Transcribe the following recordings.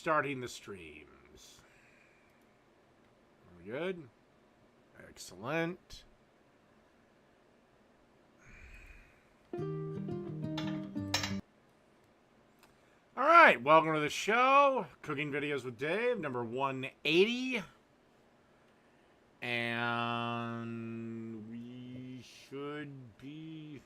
starting the streams. Are we good? Excellent. All right, welcome to the show. Cooking Videos with Dave, number 180. And we should be...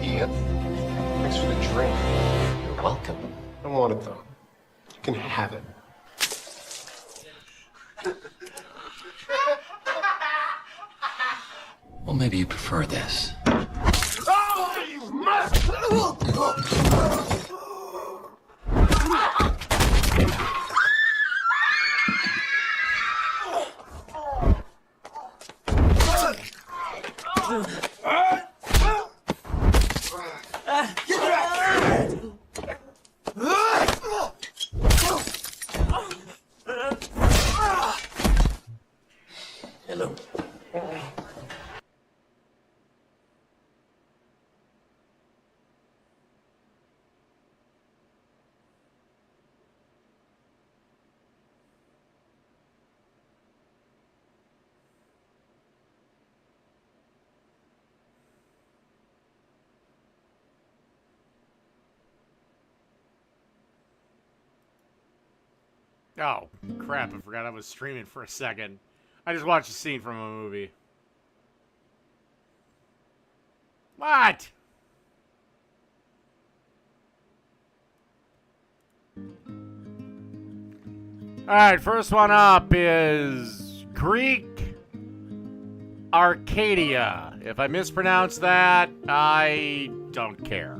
Ian, thanks for the drink. You're welcome. I want it though. You can have it. Well, maybe you prefer this. Oh, you must! Hello. Oh, crap, I forgot I was streaming for a second. I just watched a scene from a movie. What? Alright, first one up is Greek Arcadia. If I mispronounce that, I don't care.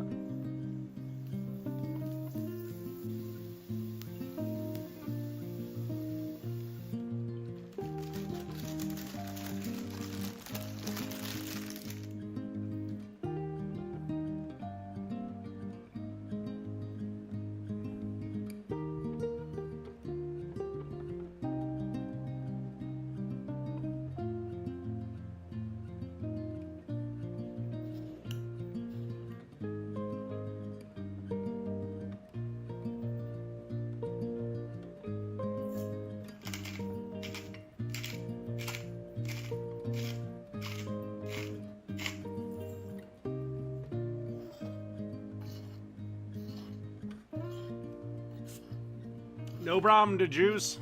No problem to juice.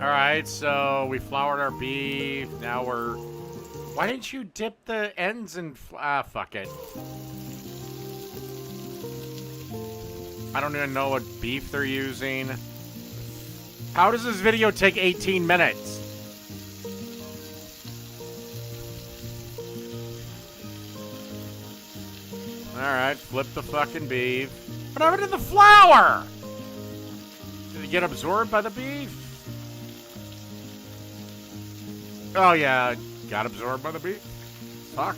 Alright, so we floured our beef. Now we're... Why didn't you dip the ends in... fuck it. I don't even know what beef they're using. How does this video take 18 minutes? Alright, flip the fucking beef. What happened to the flour? Did it get absorbed by the beef? Oh yeah, got absorbed by the beef. Fuck.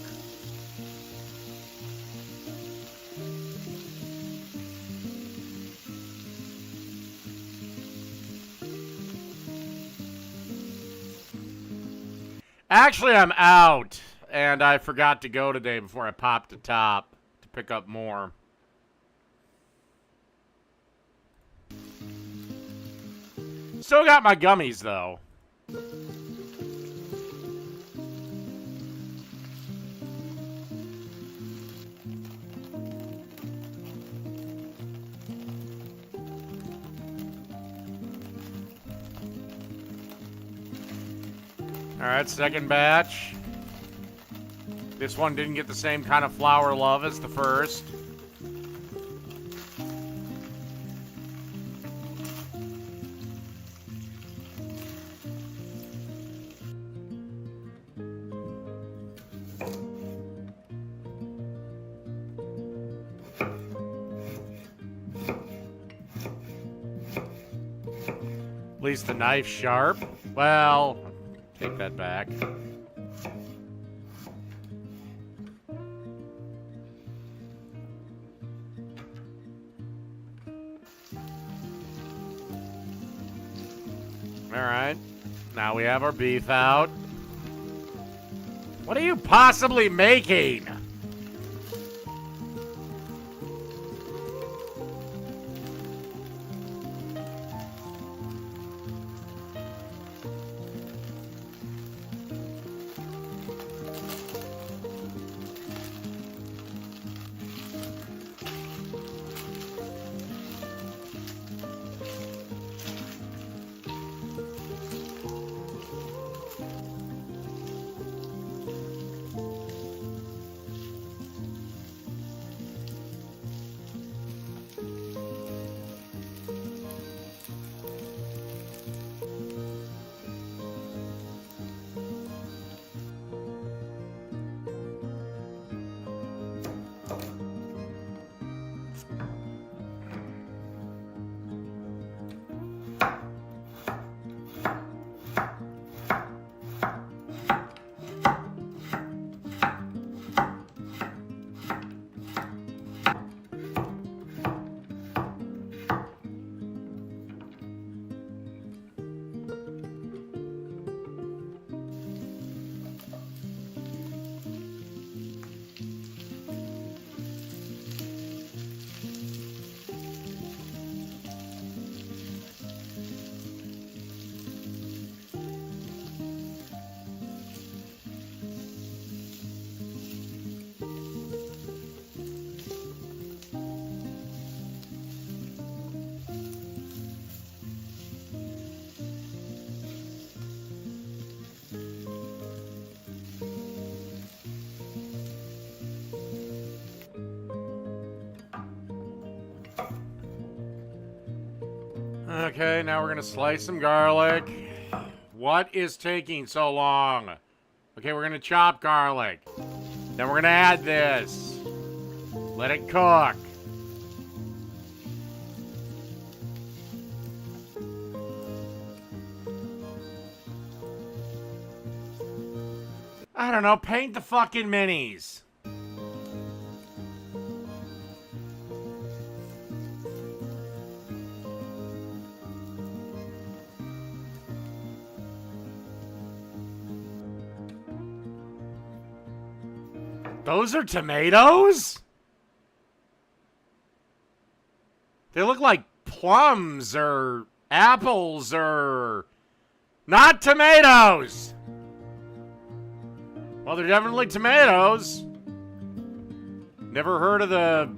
Actually, I'm out. and I forgot to go today before I popped the top to pick up more. Still got my gummies, though. Alright, second batch. This one didn't get the same kind of flower love as the first. At least the knife's sharp. Well, take that back. Alright. Now we have our beef out. What are you possibly making? Okay, now we're gonna slice some garlic. What is taking so long? Okay, we're gonna chop garlic. Then we're gonna add this. Let it cook. I don't know, paint the fucking minis. Those are tomatoes? They look like plums or apples or... Not tomatoes! Well, they're definitely tomatoes. Never heard of the...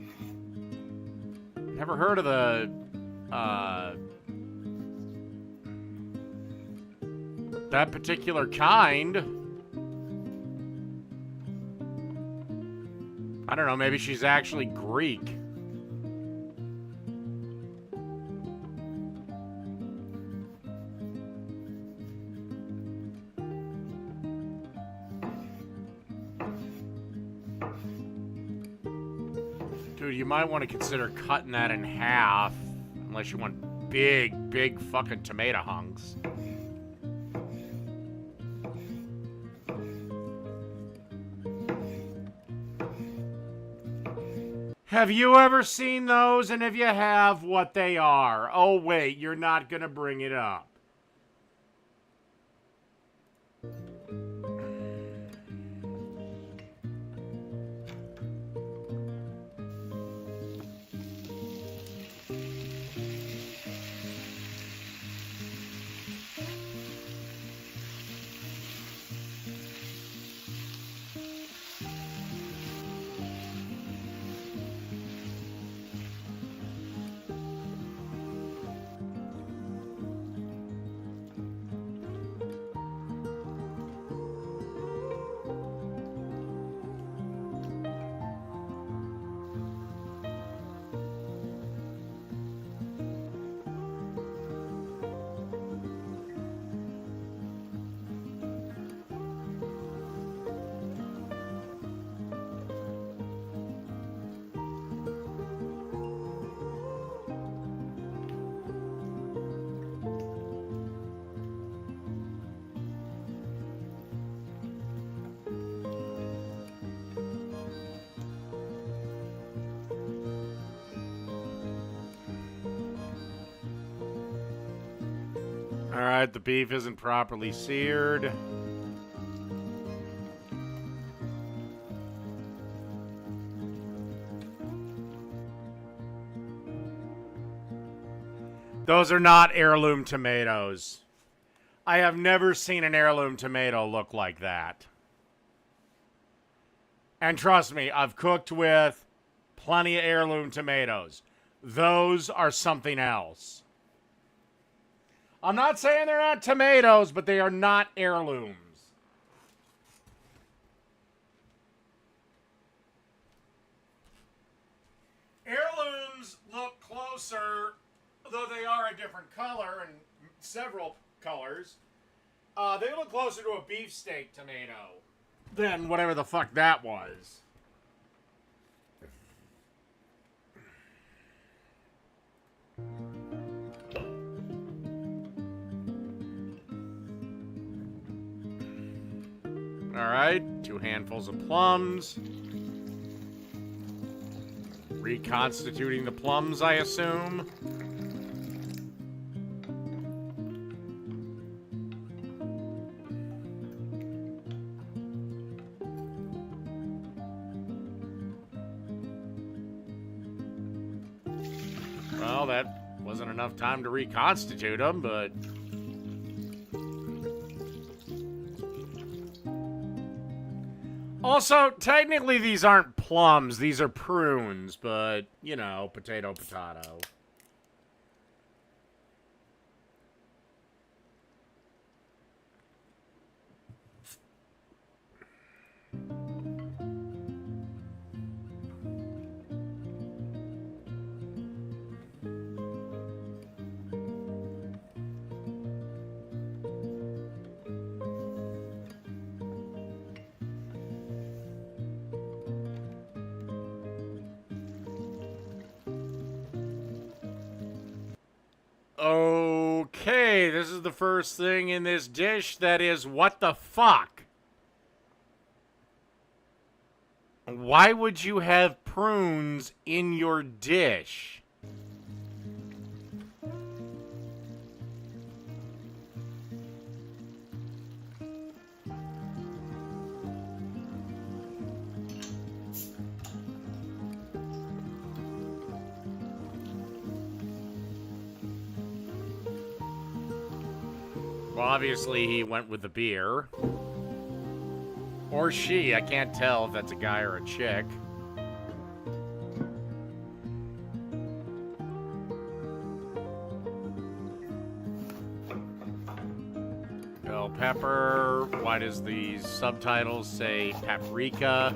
that particular kind. I don't know, maybe she's actually Greek. Dude, you might want to consider cutting that in half, unless you want big, big fucking tomato hunks. Have you ever seen those? And if you have, what they are? Oh, wait, you're not gonna bring it up. Alright, the beef isn't properly seared. Those are not heirloom tomatoes. I have never seen an heirloom tomato look like that. And trust me, I've cooked with plenty of heirloom tomatoes. Those are something else. I'm not saying they're not tomatoes, but they are not heirlooms. Heirlooms look closer, though they are a different color and several colors. They look closer to a beefsteak tomato than whatever the fuck that was. Alright, 2 handfuls of plums. Reconstituting the plums, I assume. Well, that wasn't enough time to reconstitute them, but... Also, technically these aren't plums, these are prunes, but, you know, potato, potato. Okay, this is the first thing in this dish that is what the fuck? Why would you have prunes in your dish? Well, obviously he went with the beer. Or she, I can't tell if that's a guy or a chick. Bell pepper. Why does the subtitles say paprika?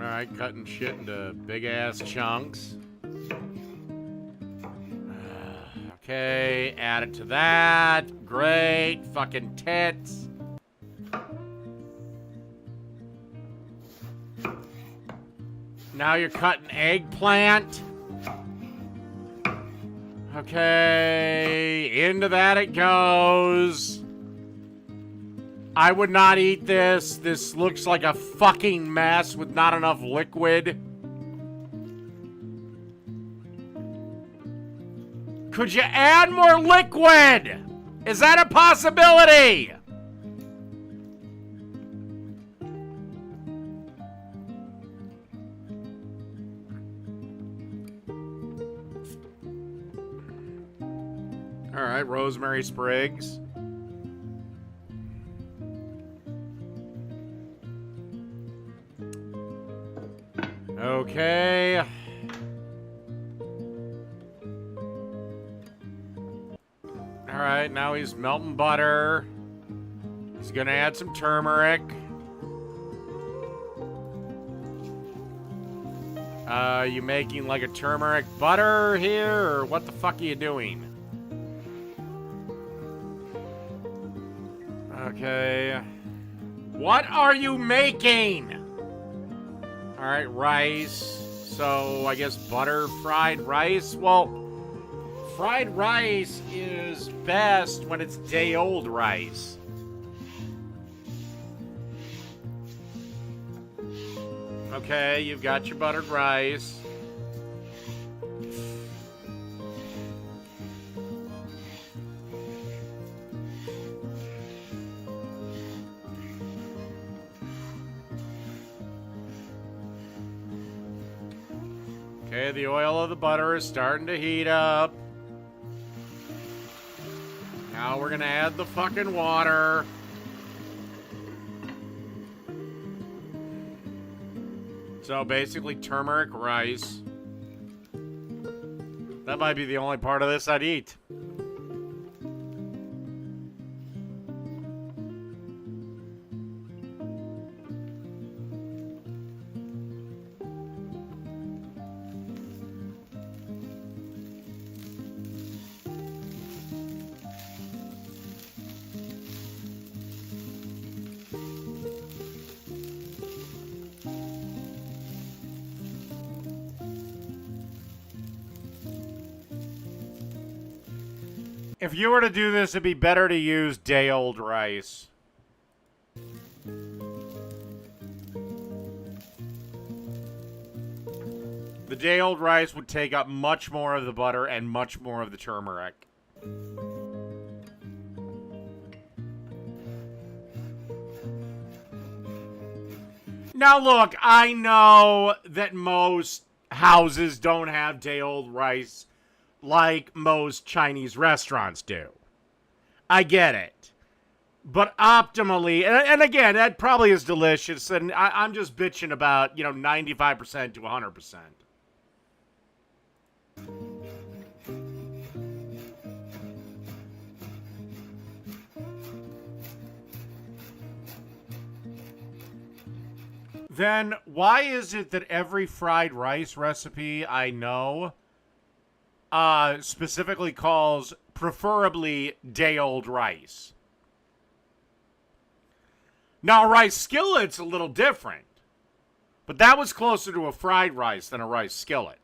Alright, cutting shit into big-ass chunks. Okay, add it to that. Great. Fucking tits. Now you're cutting eggplant. Okay, into that it goes. I would not eat this. This looks like a fucking mess with not enough liquid. Could you add more liquid? Is that a possibility? All right, rosemary sprigs. Okay. Alright, now he's melting butter. He's gonna add some turmeric. You making like a turmeric butter here, or what the fuck are you doing? Okay. What are you making? Alright, rice. So, I guess butter fried rice? Well, fried rice is best when it's day-old rice. Okay, you've got your buttered rice. Okay, the oil of the butter is starting to heat up. Now we're gonna add the fucking water. So basically turmeric rice. That might be the only part of this I'd eat. If you were to do this, it'd be better to use day-old rice. The day-old rice would take up much more of the butter and much more of the turmeric. Now look, I know that most houses don't have day-old rice like most Chinese restaurants do. I get it. But optimally, and again, that probably is delicious, and I'm just bitching about, 95% to 100%. Then why is it that every fried rice recipe I know specifically calls preferably day-old rice? Now, a rice skillet's a little different, but that was closer to a fried rice than a rice skillet.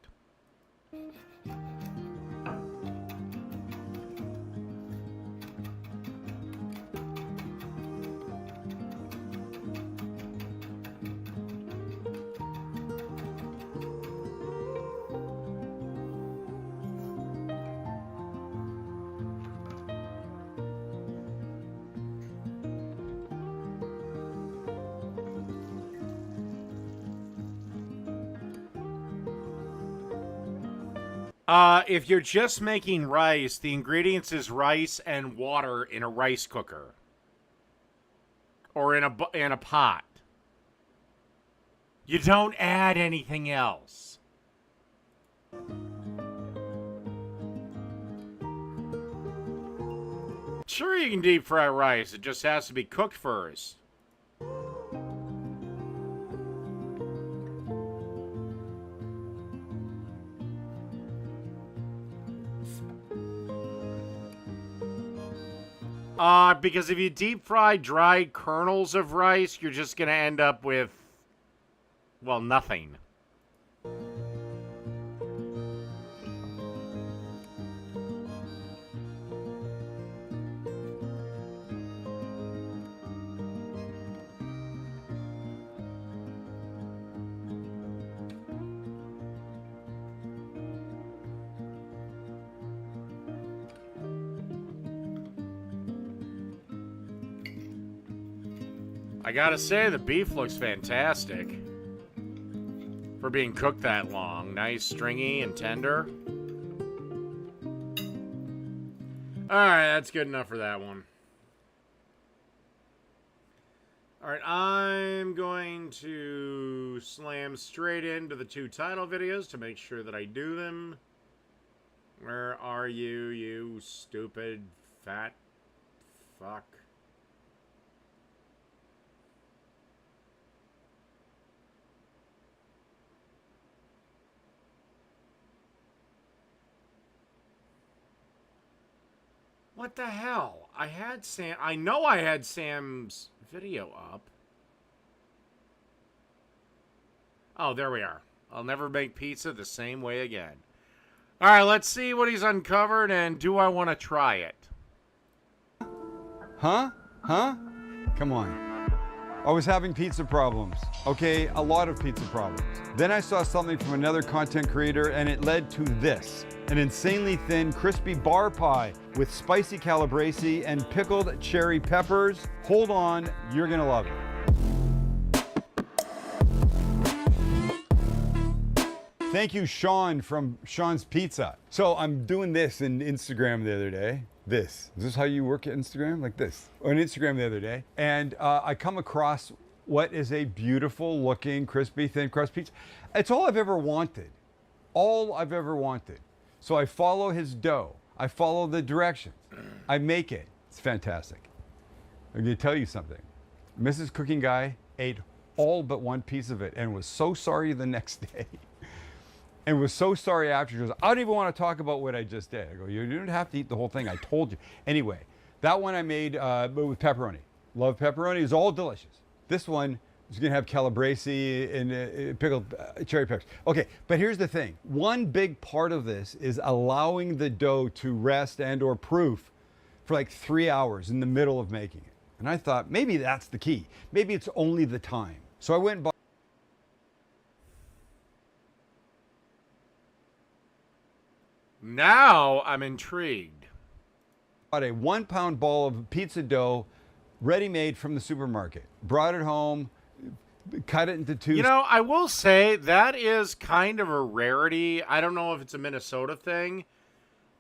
If you're just making rice, the ingredients is rice and water in a rice cooker. Or in a pot. You don't add anything else. Sure, you can deep fry rice. It just has to be cooked first. Because if you deep fry dry kernels of rice, you're just going to end up with, well, nothing. I gotta say, the beef looks fantastic for being cooked that long. Nice, stringy, and tender. Alright, that's good enough for that one. Alright, I'm going to slam straight into the 2 title videos to make sure that I do them. Where are you, you stupid fat fuck? What the hell? I know I had Sam's video up. Oh, there we are. I'll never make pizza the same way again. All right, let's see what he's uncovered, and do I want to try it? Huh? Huh? Come on. I was having pizza problems. Okay, a lot of pizza problems. Then I saw something from another content creator and it led to this. An insanely thin, crispy bar pie with spicy calabrese and pickled cherry peppers. Hold on, you're gonna love it. Thank you, Sean from Sean's Pizza. So I'm doing this in Instagram the other day. Is this how you work at Instagram? Like this. On Instagram the other day. And I come across what is a beautiful looking, crispy, thin crust pizza. It's all I've ever wanted. All I've ever wanted. So I follow his dough. I follow the directions. I make it. It's fantastic. I'm gonna tell you something. Mrs. Cooking Guy ate all but one piece of it and was so sorry the next day. And was so sorry after. She goes, I don't even want to talk about what I just did. I go, you didn't have to eat the whole thing. I told you. Anyway, that one I made with pepperoni. Love pepperoni. It's all delicious. This one is going to have calabrese and pickled cherry peppers. Okay, but here's the thing. One big part of this is allowing the dough to rest and or proof for like 3 hours in the middle of making it. And I thought maybe that's the key. Maybe it's only the time. So I went and bought Now I'm intrigued. a 1 pound ball of pizza dough ready made from the supermarket. Brought it home, cut it into two. You know, I will say that is kind of a rarity. I don't know if it's a Minnesota thing,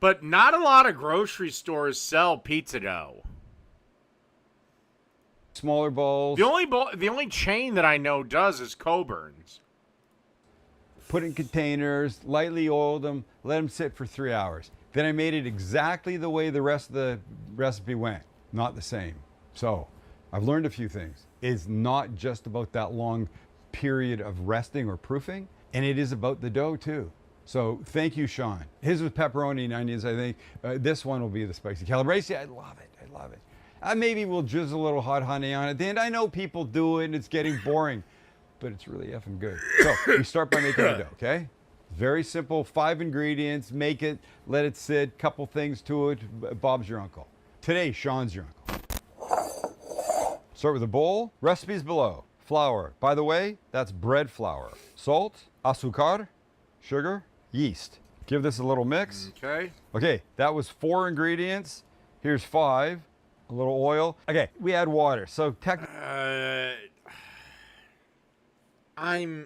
but not a lot of grocery stores sell pizza dough. Smaller balls. The only chain that I know does is Coburn's. Put in containers, lightly oiled them, let them sit for 3 hours. Then I made it exactly the way the rest of the recipe went. Not the same. So I've learned a few things. It's not just about that long period of resting or proofing, and it is about the dough too. So thank you, Sean. His was pepperoni and onions, I think. This one will be the spicy calabrese. I love it. I love it. Maybe we'll drizzle a little hot honey on it at the end. I know people do it and it's getting boring, but it's really effing good. So we start by making the dough, okay? Very simple, 5 ingredients, make it, let it sit, couple things to it. Bob's your uncle. Today, Sean's your uncle. Start with a bowl, recipes below. Flour, by the way, that's bread flour. Salt, azúcar, sugar, yeast. Give this a little mix. Okay. Okay, that was 4 ingredients. Here's 5. A little oil. Okay, we add water. So technically, I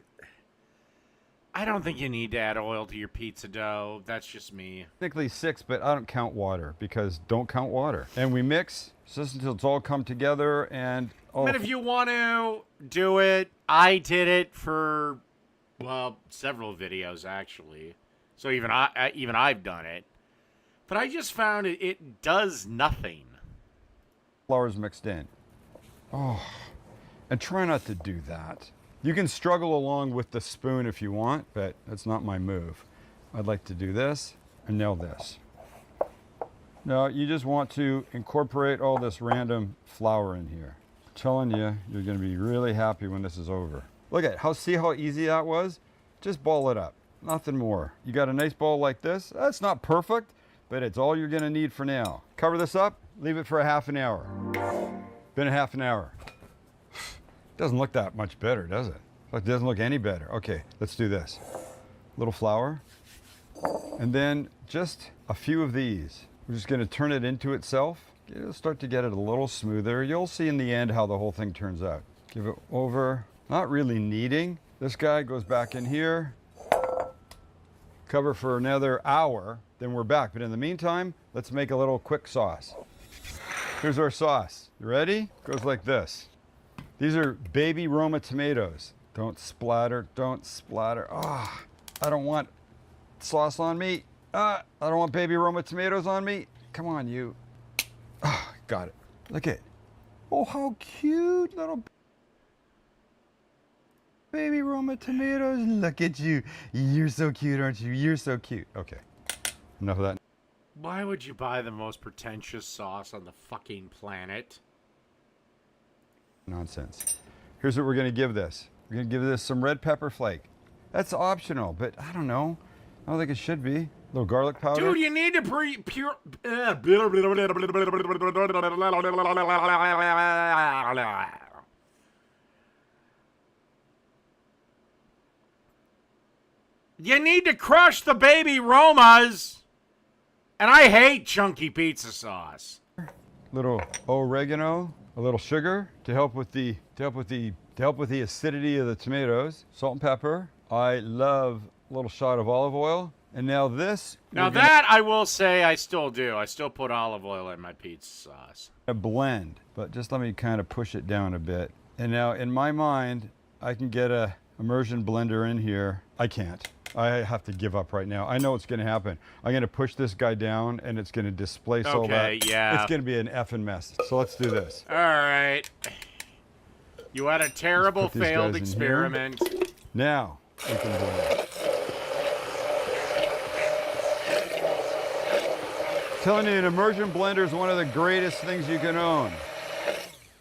don't think you need to add oil to your pizza dough. That's just me. 6, but I don't count water because don't count water. And we mix just until it's all come together and I mean, if you want to do it, I did it for, well, several videos actually. So even I've done it. But I just found it does nothing. flour's mixed in. Oh, and try not to do that. You can struggle along with the spoon if you want, but that's not my move. I'd like to do this and nail this. Now, you just want to incorporate all this random flour in here. I'm telling you, you're gonna be really happy when this is over. Look at it, see how easy that was? Just ball it up, nothing more. You got a nice ball like this. That's not perfect, but it's all you're gonna need for now. Cover this up, leave it for a half an hour. Been a half an hour. Doesn't look that much better, does it? It doesn't look any better. Okay, let's do this. Little flour, and then just a few of these. We're just gonna turn it into itself. It'll start to get it a little smoother. You'll see in the end how the whole thing turns out. Give it over, not really kneading. This guy goes back in here. Cover for another hour, then we're back. But in the meantime, let's make a little quick sauce. Here's our sauce. You ready? Goes like this. These are baby Roma tomatoes. Don't splatter, don't splatter. Ah, I don't want sauce on me. I don't want baby Roma tomatoes on me. Come on, you. Ah, got it. Look at it. Oh, how cute, little baby Roma tomatoes. Look at you. You're so cute, aren't you? You're so cute. Okay, enough of that. Why would you buy the most pretentious sauce on the fucking planet? Nonsense. Here's what we're going to give this. We're going to give this some red pepper flake. That's optional, but I don't know. I don't think it should be. A little garlic powder. Dude, you need to You need to crush the baby Romas. And I hate chunky pizza sauce. Little oregano, a little sugar to help with the acidity of the tomatoes. Salt and pepper. I love a little shot of olive oil. And now this. Now that I will say I still do. I still put olive oil in my pizza sauce. A blend, but just let me kind of push it down a bit. And now in my mind, I can get a immersion blender in here. I can't. I have to give up right now. I know what's going to happen. I'm going to push this guy down, and it's going to displace all that. Okay, yeah. It's going to be an effing mess. So let's do this. All right. You had a terrible Let's put these failed guys in here. experiment. Now we can blend. Telling you, an immersion blender is one of the greatest things you can own.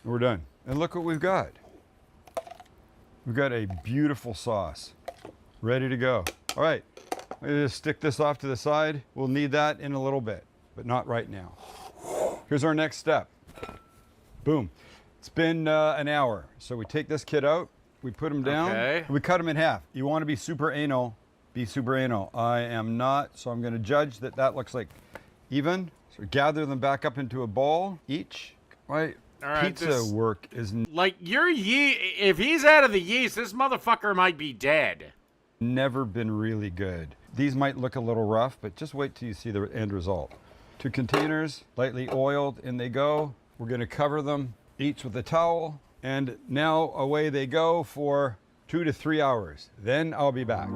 We're done. And look what we've got. We've got a beautiful sauce ready to go. All right, I'm gonna just stick this off to the side. We'll need that in a little bit, but not right now. Here's our next step. Boom. It's been an hour. So we take this kid out, we put him down, Okay. we cut him in half. You want to be super anal, be super anal. I am not, so I'm gonna judge that that looks like even. So gather them back up into a ball each. Right? All right, Pizza this- work is Like, if he's out of the yeast, this motherfucker might be dead. never been really good. These might look a little rough, but just wait till you see the end result. 2 containers, lightly oiled, in they go. We're gonna cover them each with a towel, and now away they go for 2 to 3 hours. Then I'll be back.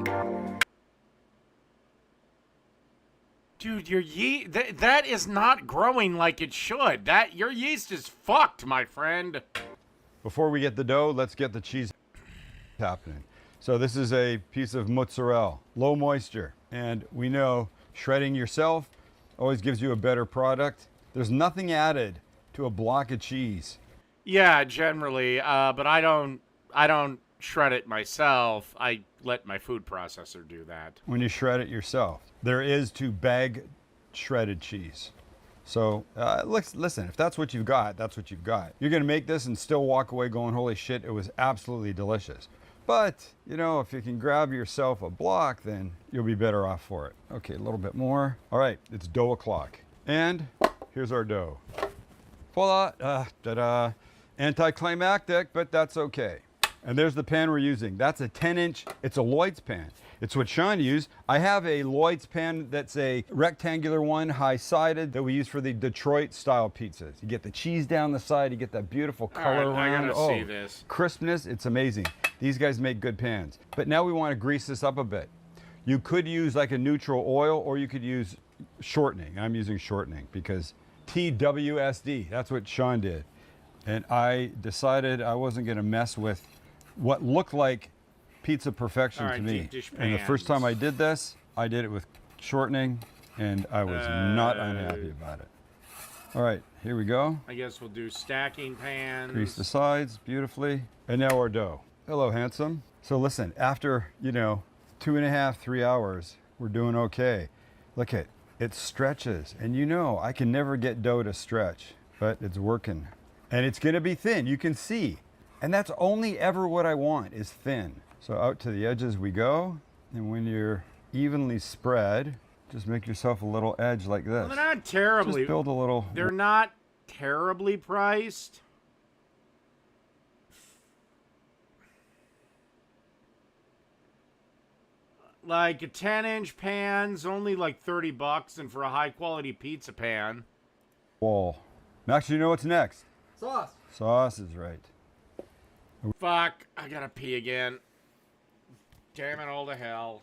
Dude, your yeast, that is not growing like it should. Your yeast is fucked, my friend. Before we get the dough, let's get the cheese happening. So this is a piece of mozzarella, low moisture. And we know shredding yourself always gives you a better product. There's nothing added to a block of cheese. Yeah, generally, but I don't shred it myself. I let my food processor do that. When you shred it yourself. There is to bag shredded cheese. So listen, if that's what you've got, that's what you've got. You're gonna make this and still walk away going, holy shit, it was absolutely delicious. But, you know, if you can grab yourself a block, then you'll be better off for it. Okay, a little bit more. All right, it's dough o'clock. And here's our dough. Voila, ta-da. Anticlimactic, but that's okay. And there's the pan we're using. That's a 10-inch, it's a Lloyd's pan. It's what Sean used. I have a Lloyd's pan that's a rectangular one, high-sided, that we use for the Detroit-style pizzas. You get the cheese down the side, you get that beautiful color All right, I around. gotta see this. Crispness, it's amazing. These guys make good pans. But now we want to grease this up a bit. You could use like a neutral oil, or you could use shortening. I'm using shortening because TWSD, that's what Sean did. And I decided I wasn't going to mess with what looked like pizza perfection All to right, me. deep dish And the first pans. time I did this, I did it with shortening, and I was not unhappy about it. All right, here we go. I guess we'll do stacking pans. Grease the sides beautifully. And now our dough. Hello, handsome. So listen, after, 2.5, 3 hours, we're doing okay. Look at it stretches. And I can never get dough to stretch, but it's working. And it's gonna be thin, you can see. And that's only ever what I want, is thin. So out to the edges we go. And when you're evenly spread, just make yourself a little edge like this. Well, they're not terribly. Just build a little. They're not terribly priced. Like a 10-inch pan's only like $30, and for a high-quality pizza pan. Wall. Max, you know what's next? Sauce. Sauce is right. Fuck, I gotta pee again. Damn it all to hell.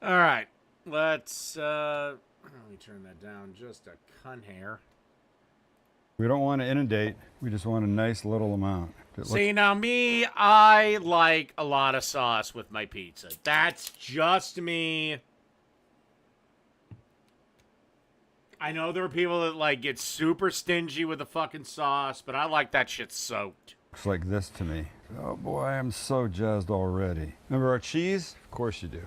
All right, let's let me turn that down just a cunt hair. We don't want to inundate. We just want a nice little amount. See, now me, I like a lot of sauce with my pizza. That's just me. I know there are people that like get super stingy with the fucking sauce, but I like that shit soaked. Looks like this to me. Oh boy, I'm so jazzed already. Remember our cheese? Of course you do.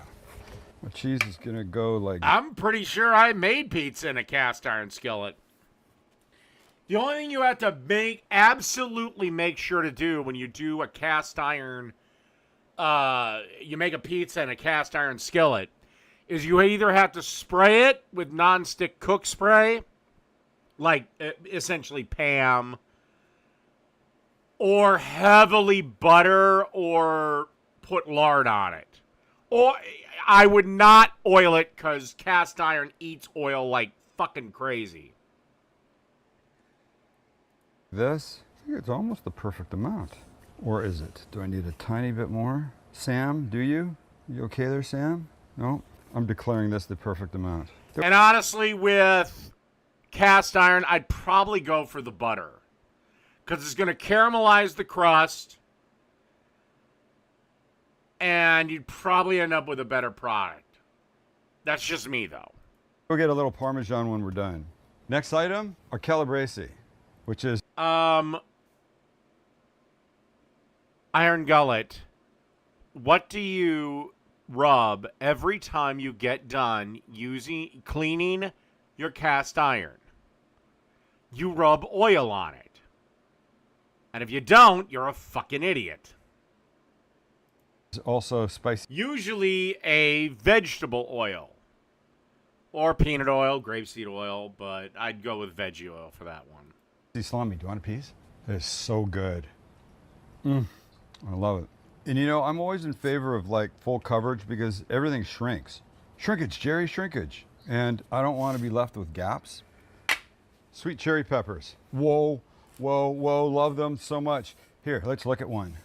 Our cheese is gonna go like... I'm pretty sure I made pizza in a cast iron skillet. The only thing you have to absolutely make sure to do when you do a cast iron, you make a pizza in a cast iron skillet, is you either have to spray it with nonstick cook spray, like essentially Pam, or heavily butter or put lard on it. Or I would not oil it because cast iron eats oil like fucking crazy. This, I think it's almost the perfect amount. Or is it? Do I need a tiny bit more? Sam, do you? You okay there, Sam? No? I'm declaring this the perfect amount. And honestly, with cast iron, I'd probably go for the butter. Because it's going to caramelize the crust. And you'd probably end up with a better product. That's just me, though. We'll get a little Parmesan when we're done. Next item, our calabrese, which is... Iron Gullet, what do you rub every time you get done cleaning your cast iron? You rub oil on it. And if you don't, you're a fucking idiot. Also spicy. Usually a vegetable oil. Or peanut oil, grapeseed oil, but I'd go with veggie oil for that one. Salami, do you want a piece? It's so good. I love it. And you know, I'm always in favor of like full coverage because everything shrinks. Shrinkage, Jerry, shrinkage. And I don't want to be left with gaps. Sweet cherry peppers. Whoa, whoa, whoa, love them so much. Here, let's look at one.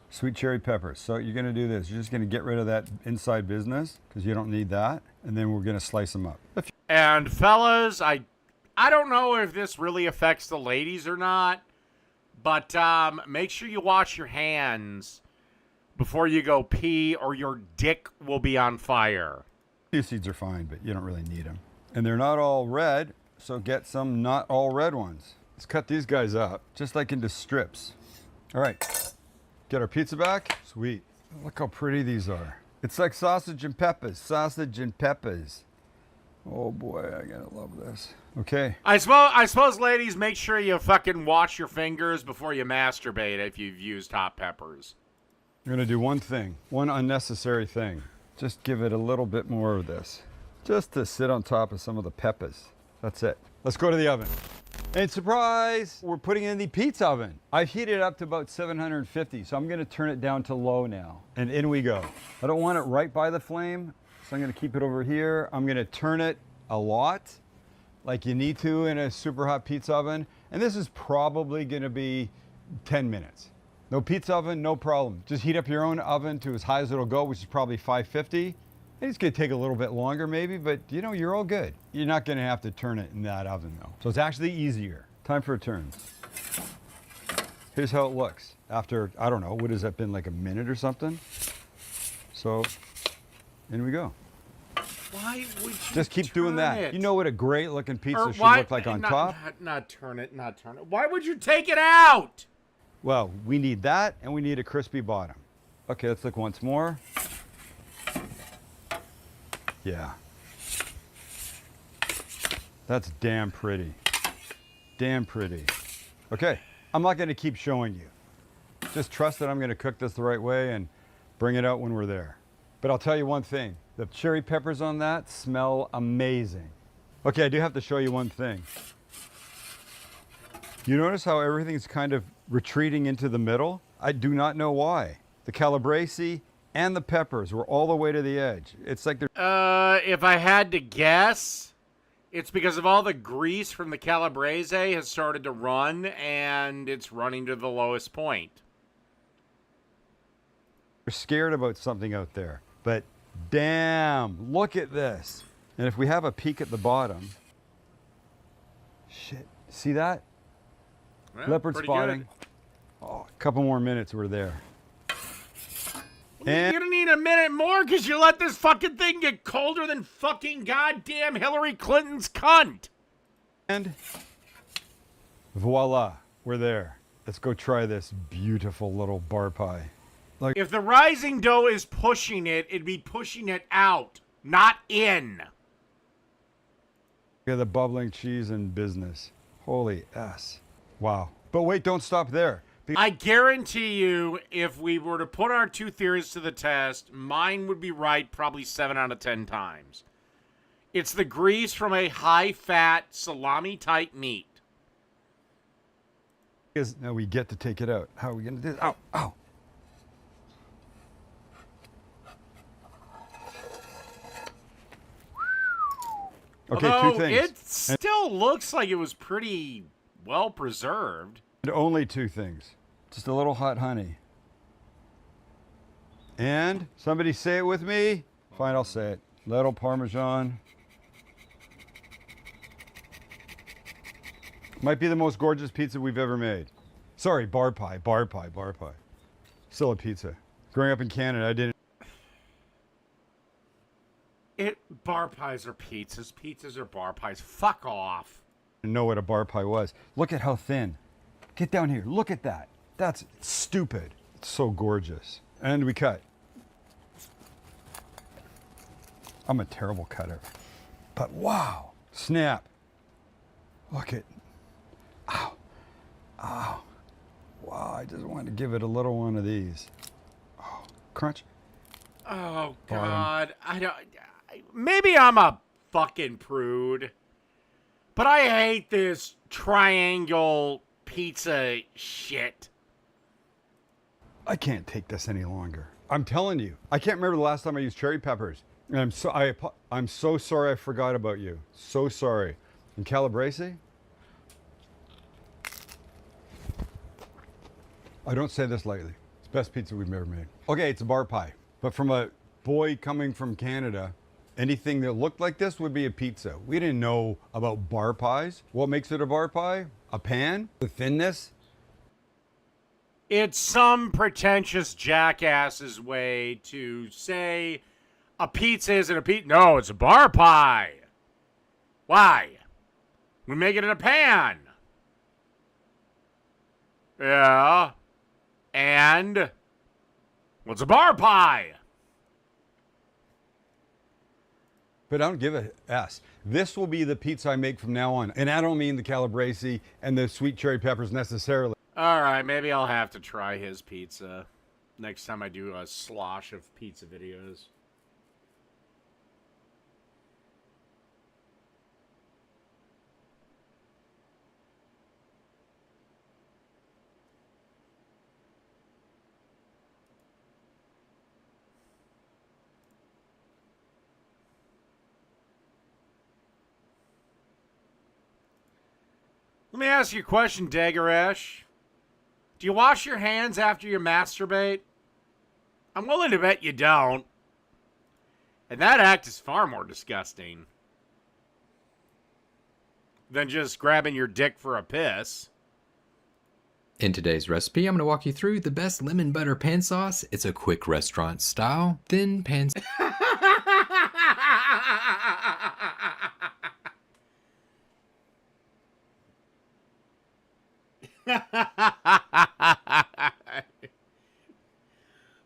Sweet cherry peppers. So you're gonna do this. You're just gonna get rid of that inside business because you don't need that. And then we're gonna slice them up. And fellas, I don't know if this really affects the ladies or not, but make sure you wash your hands before you go pee or your dick will be on fire. Chia seeds are fine, but you don't really need them. And they're not all red, so get some not all red ones. Let's cut these guys up, just like into strips. All right, get our pizza back. Sweet. Look how pretty these are. It's like sausage and peppers, sausage and peppers. Oh boy, I gotta love this. Okay. I suppose, ladies, make sure you fucking wash your fingers before you masturbate if you've used hot peppers. I'm gonna do one thing, one unnecessary thing. Just give it a little bit more of this. Just to sit on top of some of the peppers. That's it. Let's go to the oven. And surprise, we're putting it in the pizza oven. I've heated it up to about 750, so I'm gonna turn it down to low now. And in we go. I don't want it right by the flame, so I'm gonna keep it over here. I'm gonna turn it a lot, like you need to in a super hot pizza oven. And this is probably gonna be 10 minutes. No pizza oven, no problem. Just heat up your own oven to as high as it'll go, which is probably 550. And it's gonna take a little bit longer maybe, but you know, you're all good. You're not gonna have to turn it in that oven though. So it's actually easier. Time for a turn. Here's how it looks after, I don't know, what has that been, like a minute or something? So, in we go. Why would you just keep doing that? It? You know what a great looking pizza should why, look like on top? Not turn it, not turn it. Why would you take it out? Well, we need that and we need a crispy bottom. Okay, let's look once more. Yeah. That's damn pretty. Damn pretty. Okay, I'm not gonna keep showing you. Just trust that I'm gonna cook this the right way and bring it out when we're there. But I'll tell you one thing, the cherry peppers on that smell amazing. Okay, I do have to show you one thing. You notice how everything's kind of retreating into the middle? I do not know why. The calabrese and the peppers were all the way to the edge. It's like they're... If I had to guess, it's because of all the grease from the calabrese has started to run, and it's running to the lowest point. They're scared about something out there. But Damn, look at this. And if we have a peek at the bottom, shit, see that? Well, Leopard pretty spotting. good. Oh, a couple more minutes, we're there. And You're gonna need a minute more because you let this fucking thing get colder than fucking goddamn Hillary Clinton's cunt. voila, we're there. Let's go try this beautiful little bar pie. If the rising dough is pushing it, it'd be pushing it out, not in. Look at the bubbling cheese in business. Holy S. Wow. But wait, don't stop there. I guarantee you, if we were to put our two theories to the test, mine would be right probably 7 out of 10 times. It's the grease from a high-fat, salami-type meat. Because now we get to take it out. How are we going to do this? Ow, ow. Okay, Although two things. it still looks like it was pretty well preserved. And only two things. Just a little hot honey. And somebody say it with me. Fine, I'll say it. Little Parmesan. Might be the most gorgeous pizza we've ever made. Sorry, bar pie. Still a pizza. Growing up in Canada, I didn't Bar pies are pizzas. Pizzas are bar pies. Fuck off. know what a bar pie was. Look at how thin. Get down here. Look at that. That's stupid. It's so gorgeous. And we cut. I'm a terrible cutter. But wow. Snap. Look at. Ow. Ow. Wow, I just wanted to give it a little one of these. Oh, crunch. Oh, God. Maybe I'm a fucking prude. But I hate this triangle pizza shit. I can't take this any longer. I'm telling you. I can't remember the last time I used cherry peppers. And I'm so sorry I forgot about you. So sorry. And Calabrese? I don't say this lightly. It's the best pizza we've ever made. Okay, it's a bar pie. But from a boy coming from Canada, anything that looked like this would be a pizza. We didn't know about bar pies. What makes it a bar pie? A pan? The thinness? It's some pretentious jackass's way to say a pizza isn't a pizza. No, it's a bar pie. Why? We make it in a pan. Yeah. And what's a bar pie? But I don't give a S. This will be the pizza I make from now on. And I don't mean the Calabrese and the sweet cherry peppers necessarily. All right, maybe I'll have to try his pizza next time I do a slosh of pizza videos. Let me ask you a question, Dagoresh. Do you wash your hands after you masturbate? I'm willing to bet you don't. And that act is far more disgusting than just grabbing your dick for a piss. In today's recipe, I'm going to walk you through the best lemon butter pan sauce. It's a quick restaurant style, thin pan.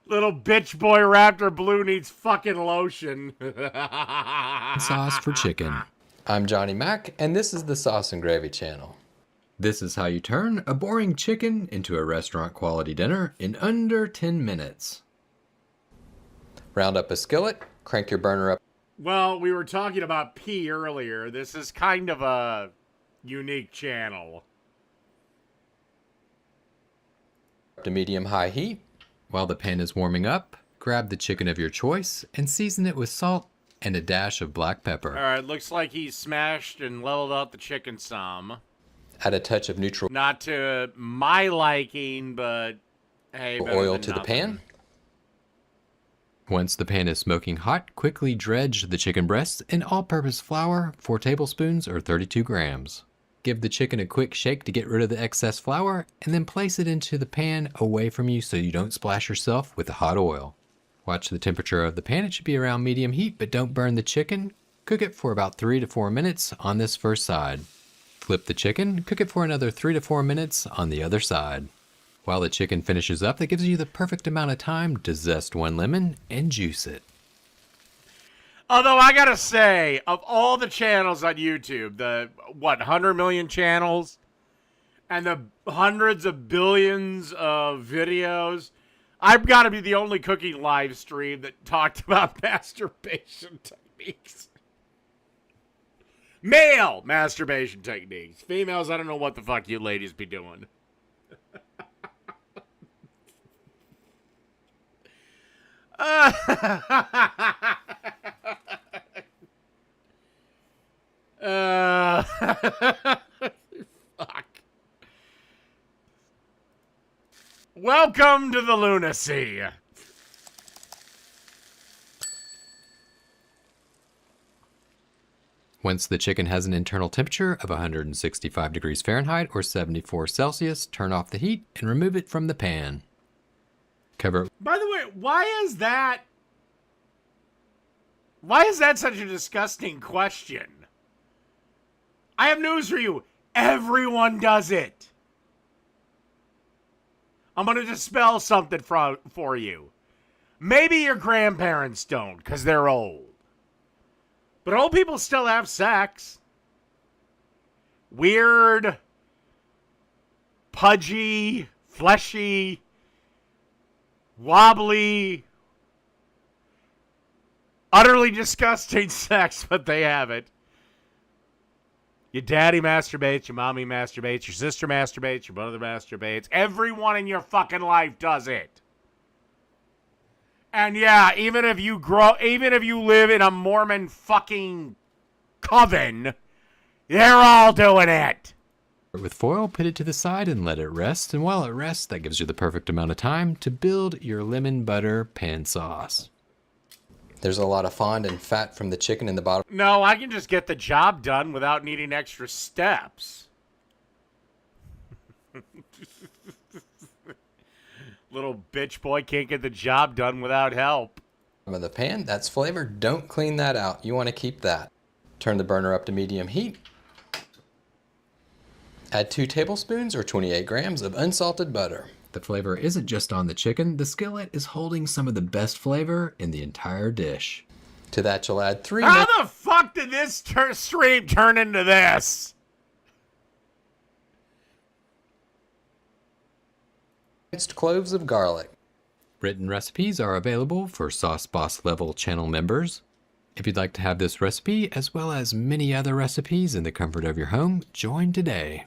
Little bitch boy Raptor Blue needs fucking lotion. Sauce for chicken. I'm Johnny Mac, and this is the Sauce and Gravy channel. This is how you turn a boring chicken into a restaurant quality dinner in under 10 minutes. Round up a skillet, crank your burner up Well, we were talking about pee earlier. This is kind of a unique channel. to medium-high heat. While the pan is warming up, grab the chicken of your choice and season it with salt and a dash of black pepper. All right, looks like he smashed and leveled out the chicken some. Add a touch of neutral Not to my liking, but hey, better oil than to the nothing. pan. Once the pan is smoking hot, quickly dredge the chicken breasts in all-purpose flour, 4 tablespoons or 32 grams. Give the chicken a quick shake to get rid of the excess flour, and then place it into the pan away from you so you don't splash yourself with the hot oil. Watch the temperature of the pan. It should be around medium heat, but don't burn the chicken. Cook it for about 3 to 4 minutes on this first side. Flip the chicken, cook it for another 3 to 4 minutes on the other side. While the chicken finishes up, that gives you the perfect amount of time to zest 1 lemon and juice it. Although I gotta say, of all the channels on YouTube, the 100 million channels, and the hundreds of billions of videos, I've got to be the only cooking live stream that talked about masturbation techniques. Male masturbation techniques. Females, I don't know what the fuck you ladies be doing. Fuck. Welcome to the lunacy. Once the chicken has an internal temperature of 165 degrees Fahrenheit or 74 Celsius, turn off the heat and remove it from the pan. Cover it. By the way, why is that such a disgusting question? I have news for you. Everyone does it. I'm going to dispel something for you. Maybe your grandparents don't because they're old. But old people still have sex. Weird, pudgy, fleshy, wobbly, utterly disgusting sex, but they have it. Your daddy masturbates, your mommy masturbates, your sister masturbates, your brother masturbates. Everyone in your fucking life does it. And yeah, even if you live in a Mormon fucking coven, they're all doing it. With foil, put it to the side and let it rest. And while it rests, that gives you the perfect amount of time to build your lemon butter pan sauce. There's a lot of fond and fat from the chicken in the bottom. No, I can just get the job done without needing extra steps. Little bitch boy can't get the job done without help. Of the pan, that's flavor. Don't clean that out. You want to keep that. Turn the burner up to medium heat. Add 2 tablespoons or 28 grams of unsalted butter. The flavor isn't just on the chicken. The skillet is holding some of the best flavor in the entire dish. To that, you'll add 3 How the fuck did this stream turn into this? minced cloves of garlic. Written recipes are available for Sauce Boss level channel members. If you'd like to have this recipe, as well as many other recipes in the comfort of your home, join today.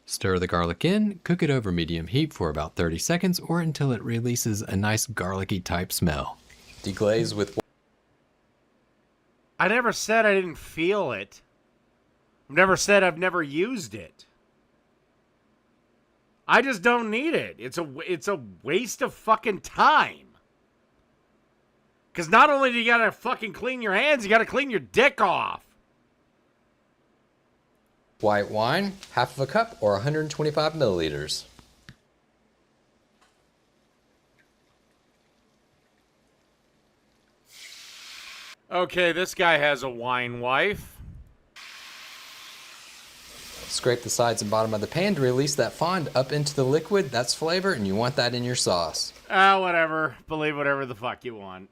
Stir the garlic in, cook it over medium heat for about 30 seconds or until it releases a nice garlicky type smell. Deglaze with... I never said I didn't feel it. I've never said I've never used it. I just don't need it. It's a waste of fucking time. Because not only do you gotta fucking clean your hands, you gotta clean your dick off. White wine, half of a cup or 125 milliliters. Okay, this guy has a wine wife. Scrape the sides and bottom of the pan to release that fond up into the liquid. That's flavor, and you want that in your sauce. Whatever. Believe whatever the fuck you want.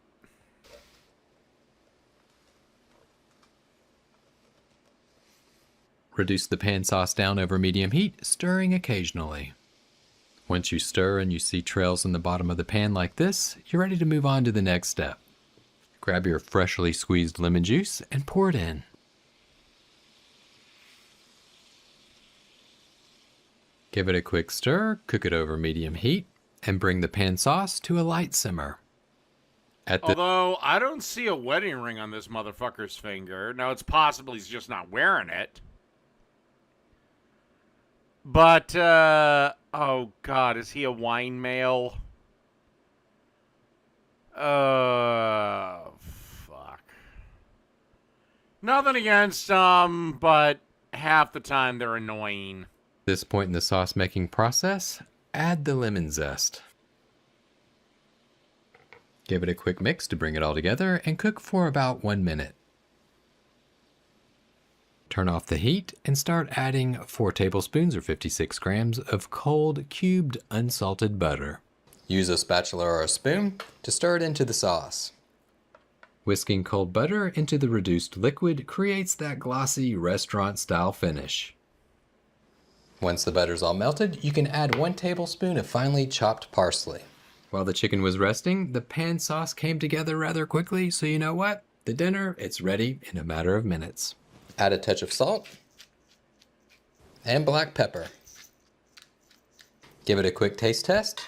Reduce the pan sauce down over medium heat, stirring occasionally. Once you stir and you see trails in the bottom of the pan like this, you're ready to move on to the next step. Grab your freshly squeezed lemon juice and pour it in. Give it a quick stir, cook it over medium heat, and bring the pan sauce to a light simmer. Although, I don't see a wedding ring on this motherfucker's finger. Now, it's possible he's just not wearing it. But, oh God, is he a wine male? Fuck. Nothing against them, but half the time they're annoying. At this point in the sauce making process, add the lemon zest. Give it a quick mix to bring it all together and cook for about 1 minute. Turn off the heat and start adding 4 tablespoons or 56 grams of cold cubed unsalted butter. Use a spatula or a spoon to stir it into the sauce. Whisking cold butter into the reduced liquid creates that glossy restaurant-style finish. Once the butter's all melted, you can add 1 tablespoon of finely chopped parsley. While the chicken was resting, the pan sauce came together rather quickly, so you know what? The dinner, it's ready in a matter of minutes. Add a touch of salt and black pepper. Give it a quick taste test.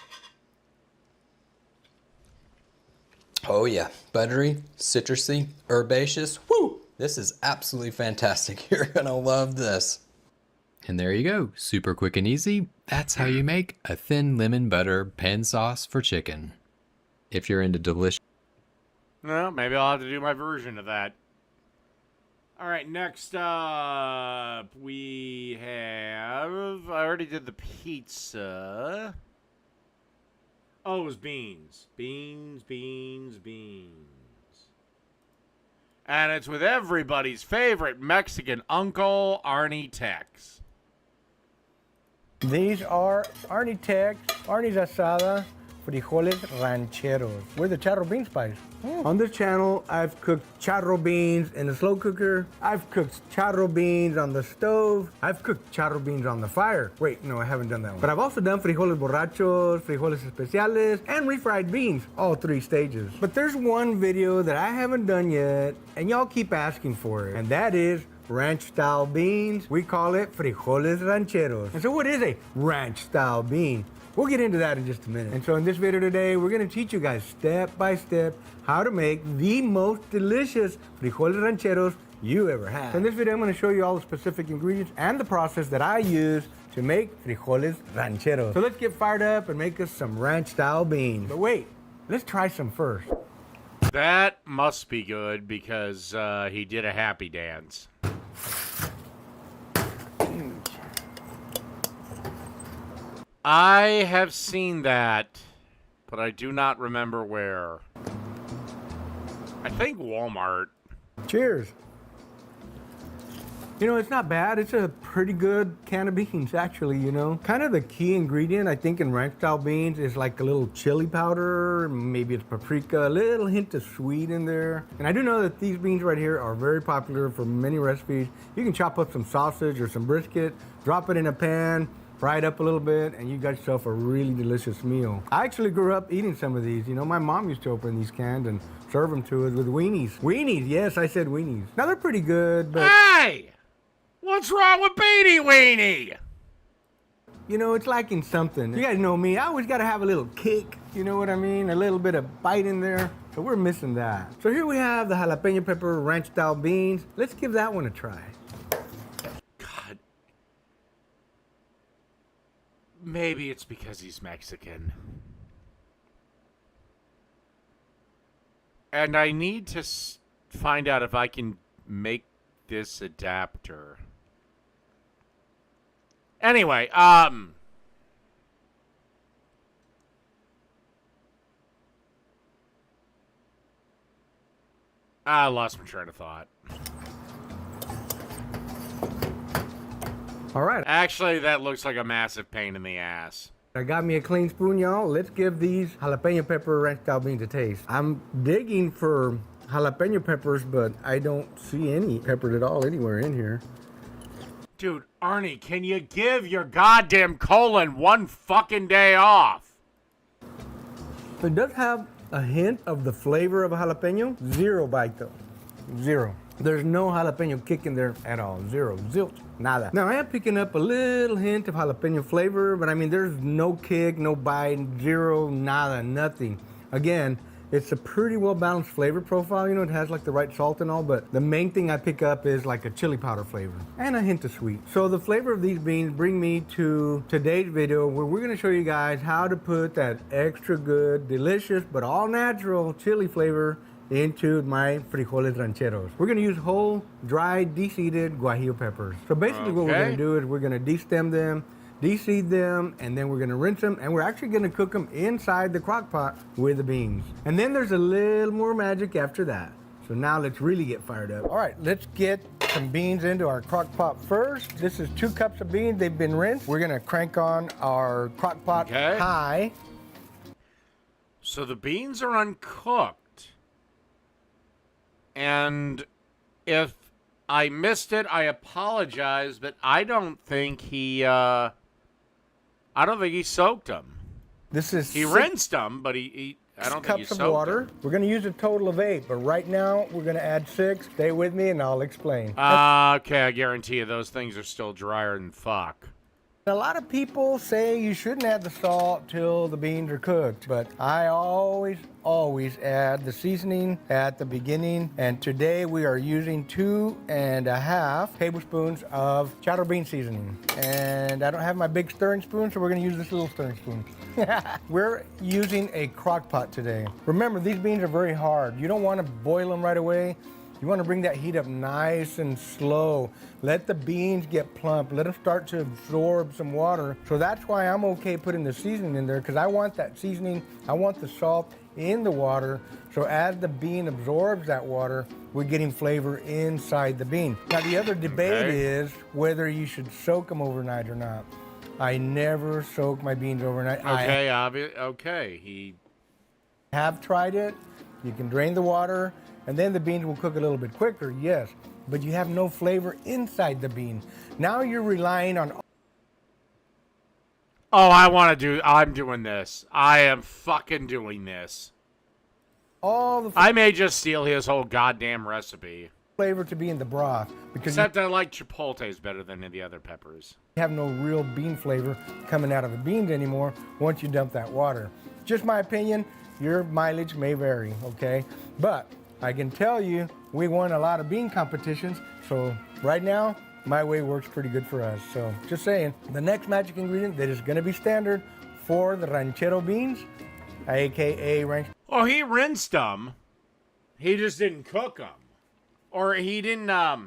Oh yeah, buttery, citrusy, herbaceous. Woo! This is absolutely fantastic. You're gonna love this. And there you go, super quick and easy. That's how you make a thin lemon butter pan sauce for chicken. If you're into delicious... Well, maybe I'll have to do my version of that. All right, next up, we have... I already did the pizza. Oh, it was beans. Beans. And it's with everybody's favorite Mexican uncle, Arnie Tex. These are Arnie Tex, Arnie's Asada, frijoles rancheros. We're the charro bean spice. On this channel, I've cooked charro beans in the slow cooker. I've cooked charro beans on the stove. I've cooked charro beans on the fire. Wait, no, I haven't done that one. But I've also done frijoles borrachos, frijoles especiales, and refried beans, all 3 stages. But there's one video that I haven't done yet, and y'all keep asking for it, and that is ranch-style beans. We call it frijoles rancheros. And so what is a ranch-style bean? We'll get into that in just a minute. And so in this video today, we're gonna teach you guys step by step how to make the most delicious frijoles rancheros you ever had. So in this video, I'm gonna show you all the specific ingredients and the process that I use to make frijoles rancheros. So let's get fired up and make us some ranch-style beans. But wait, let's try some first. That must be good because he did a happy dance. I have seen that, but I do not remember where. I think Walmart. Cheers. You know, it's not bad. It's a pretty good can of beans, actually, you know. Kind of the key ingredient, I think, in ranch-style beans is like a little chili powder, maybe it's paprika, a little hint of sweet in there. And I do know that these beans right here are very popular for many recipes. You can chop up some sausage or some brisket, drop it in a pan, fry it up a little bit, and you got yourself a really delicious meal. I actually grew up eating some of these. You know, my mom used to open these cans and serve them to us with weenies. Weenies, yes, I said weenies. Now, they're pretty good, but... Hey! What's wrong with Beanie Weenie? You know, it's lacking something. You guys know me, I always gotta have a little kick, you know what I mean? A little bit of bite in there. So we're missing that. So here we have the jalapeno pepper ranch-style beans. Let's give that one a try. God. Maybe it's because he's Mexican. And I need to find out if I can make this adapter. Anyway, I lost my train of thought. All right, Actually, that looks like a massive pain in the ass. I got me a clean spoon, y'all. Let's give these jalapeno pepper ranch-style beans a taste. I'm digging for jalapeno peppers, but I don't see any peppers at all anywhere in here. Dude, Arnie, can you give your goddamn colon one fucking day off? So it does have a hint of the flavor of a jalapeno. Zero bite though. Zero. There's no jalapeno kick in there at all. Zero. Zilch. Nada. Now I am picking up a little hint of jalapeno flavor, but I mean there's no kick, no bite, zero, nada, nothing. Again, It's a pretty well balanced flavor profile. You know, it has like the right salt and all, but the main thing I pick up is like a chili powder flavor and a hint of sweet. So the flavor of these beans bring me to today's video where we're gonna show you guys how to put that extra good, delicious, but all natural chili flavor into my frijoles rancheros. We're gonna use whole, dried, de-seeded guajillo peppers. So basically what we're Okay. gonna do is we're gonna de-stem them, de-seed them, and then we're gonna rinse them, and we're actually gonna cook them inside the crock pot with the beans. And then there's a little more magic after that. So now let's really get fired up. All right, let's get some beans into our crock pot first. This is 2 cups of beans, they've been rinsed. We're gonna crank on our crock pot Okay. high. So the beans are uncooked. And if I missed it, I apologize, but I don't think he soaked them. This is He rinsed them, but I don't think he cups of soaked water. them. We're gonna use a total of 8, but right now we're gonna add 6. Stay with me and I'll explain. Okay, I guarantee you those things are still drier than fuck. A lot of people say you shouldn't add the salt till the beans are cooked, but I always add the seasoning at the beginning. And today we are using 2.5 tablespoons of charro bean seasoning. And I don't have my big stirring spoon, so we're gonna use this little stirring spoon. We're using a crock pot today. Remember, these beans are very hard. You don't wanna boil them right away. You want to bring that heat up nice and slow. Let the beans get plump. Let them start to absorb some water. So that's why I'm okay putting the seasoning in there, because I want that seasoning, I want the salt in the water. So as the bean absorbs that water, we're getting flavor inside the bean. Now the other debate is whether you should soak them overnight or not. I never soak my beans overnight. Okay, he I have tried it. You can drain the water, and then the beans will cook a little bit quicker, yes, but you have no flavor inside the bean. Now you're relying on I'm doing this. I am fucking doing this. all the I may just steal his whole goddamn recipe. flavor to be in the broth because you Except I like chipotles better than the other peppers. have no real bean flavor coming out of the beans anymore once you dump that water. Just my opinion, your mileage may vary, okay? But I can tell you, we won a lot of bean competitions, so right now, my way works pretty good for us. So just saying, the next magic ingredient that is gonna be standard for the ranchero beans, AKA ranch. Oh, he rinsed them. He just didn't cook them. Or he didn't,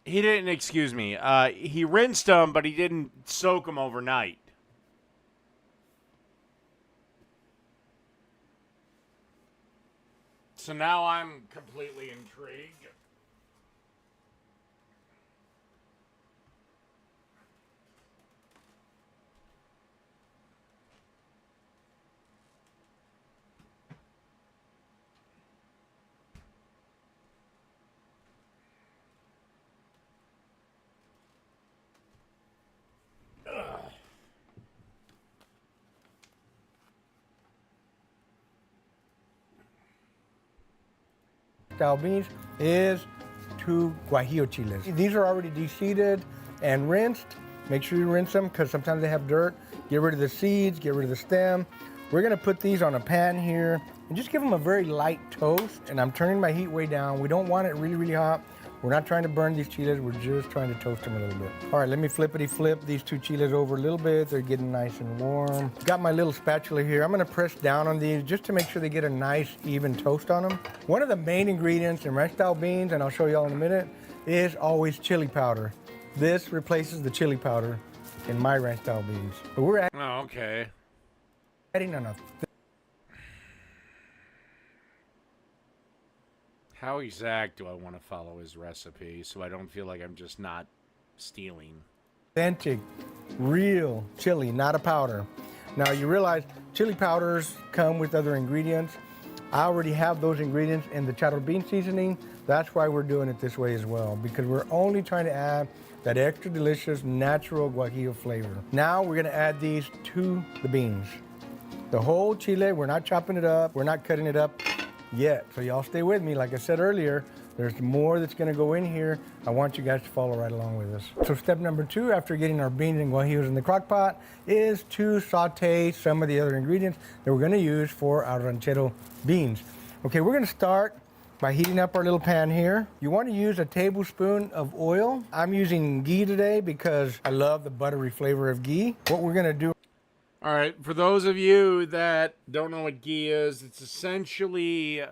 excuse me, he rinsed them, but he didn't soak them overnight. So now I'm completely intrigued. Style beans is 2 guajillo chiles. These are already de-seeded and rinsed. Make sure you rinse them because sometimes they have dirt. Get rid of the seeds, get rid of the stem. We're gonna put these on a pan here and just give them a very light toast. And I'm turning my heat way down. We don't want it really, really hot. We're not trying to burn these chiles, we're just trying to toast them a little bit. All right, let me flippity flip these 2 chiles over a little bit. They're getting nice and warm. Got my little spatula here. I'm gonna press down on these just to make sure they get a nice, even toast on them. One of the main ingredients in ranch style beans, and I'll show you all in a minute, is always chili powder. This replaces the chili powder in my ranch style beans. But we're Oh, okay. adding enough. How exact do I want to follow his recipe so I don't feel like I'm just not stealing? Authentic, real chili, not a powder. Now you realize chili powders come with other ingredients. I already have those ingredients in the charro bean seasoning. That's why we're doing it this way as well, because we're only trying to add that extra delicious natural guajillo flavor. Now we're gonna add these to the beans. The whole chile, we're not chopping it up, we're not cutting it up yet. So y'all stay with me. Like I said earlier, There's more that's gonna go in here. I want you guys to follow right along with us. So step number 2, after getting our beans and guajillos in the crock pot, is to saute some of the other ingredients that we're gonna use for our ranchero beans. Okay, we're gonna start by heating up our little pan here. You want to use a tablespoon of oil. I'm using ghee today because I love the buttery flavor of ghee. What we're gonna do. All right, for those of you that don't know what ghee is, it's essentially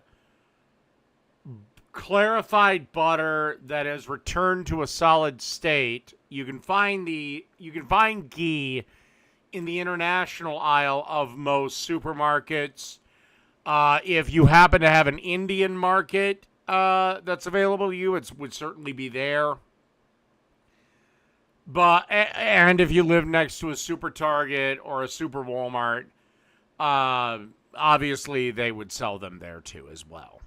clarified butter that has returned to a solid state. You can find ghee in the international aisle of most supermarkets. If you happen to have an Indian market that's available to you, it would certainly be there. And if you live next to a Super Target or a Super Walmart, obviously they would sell them there too as well.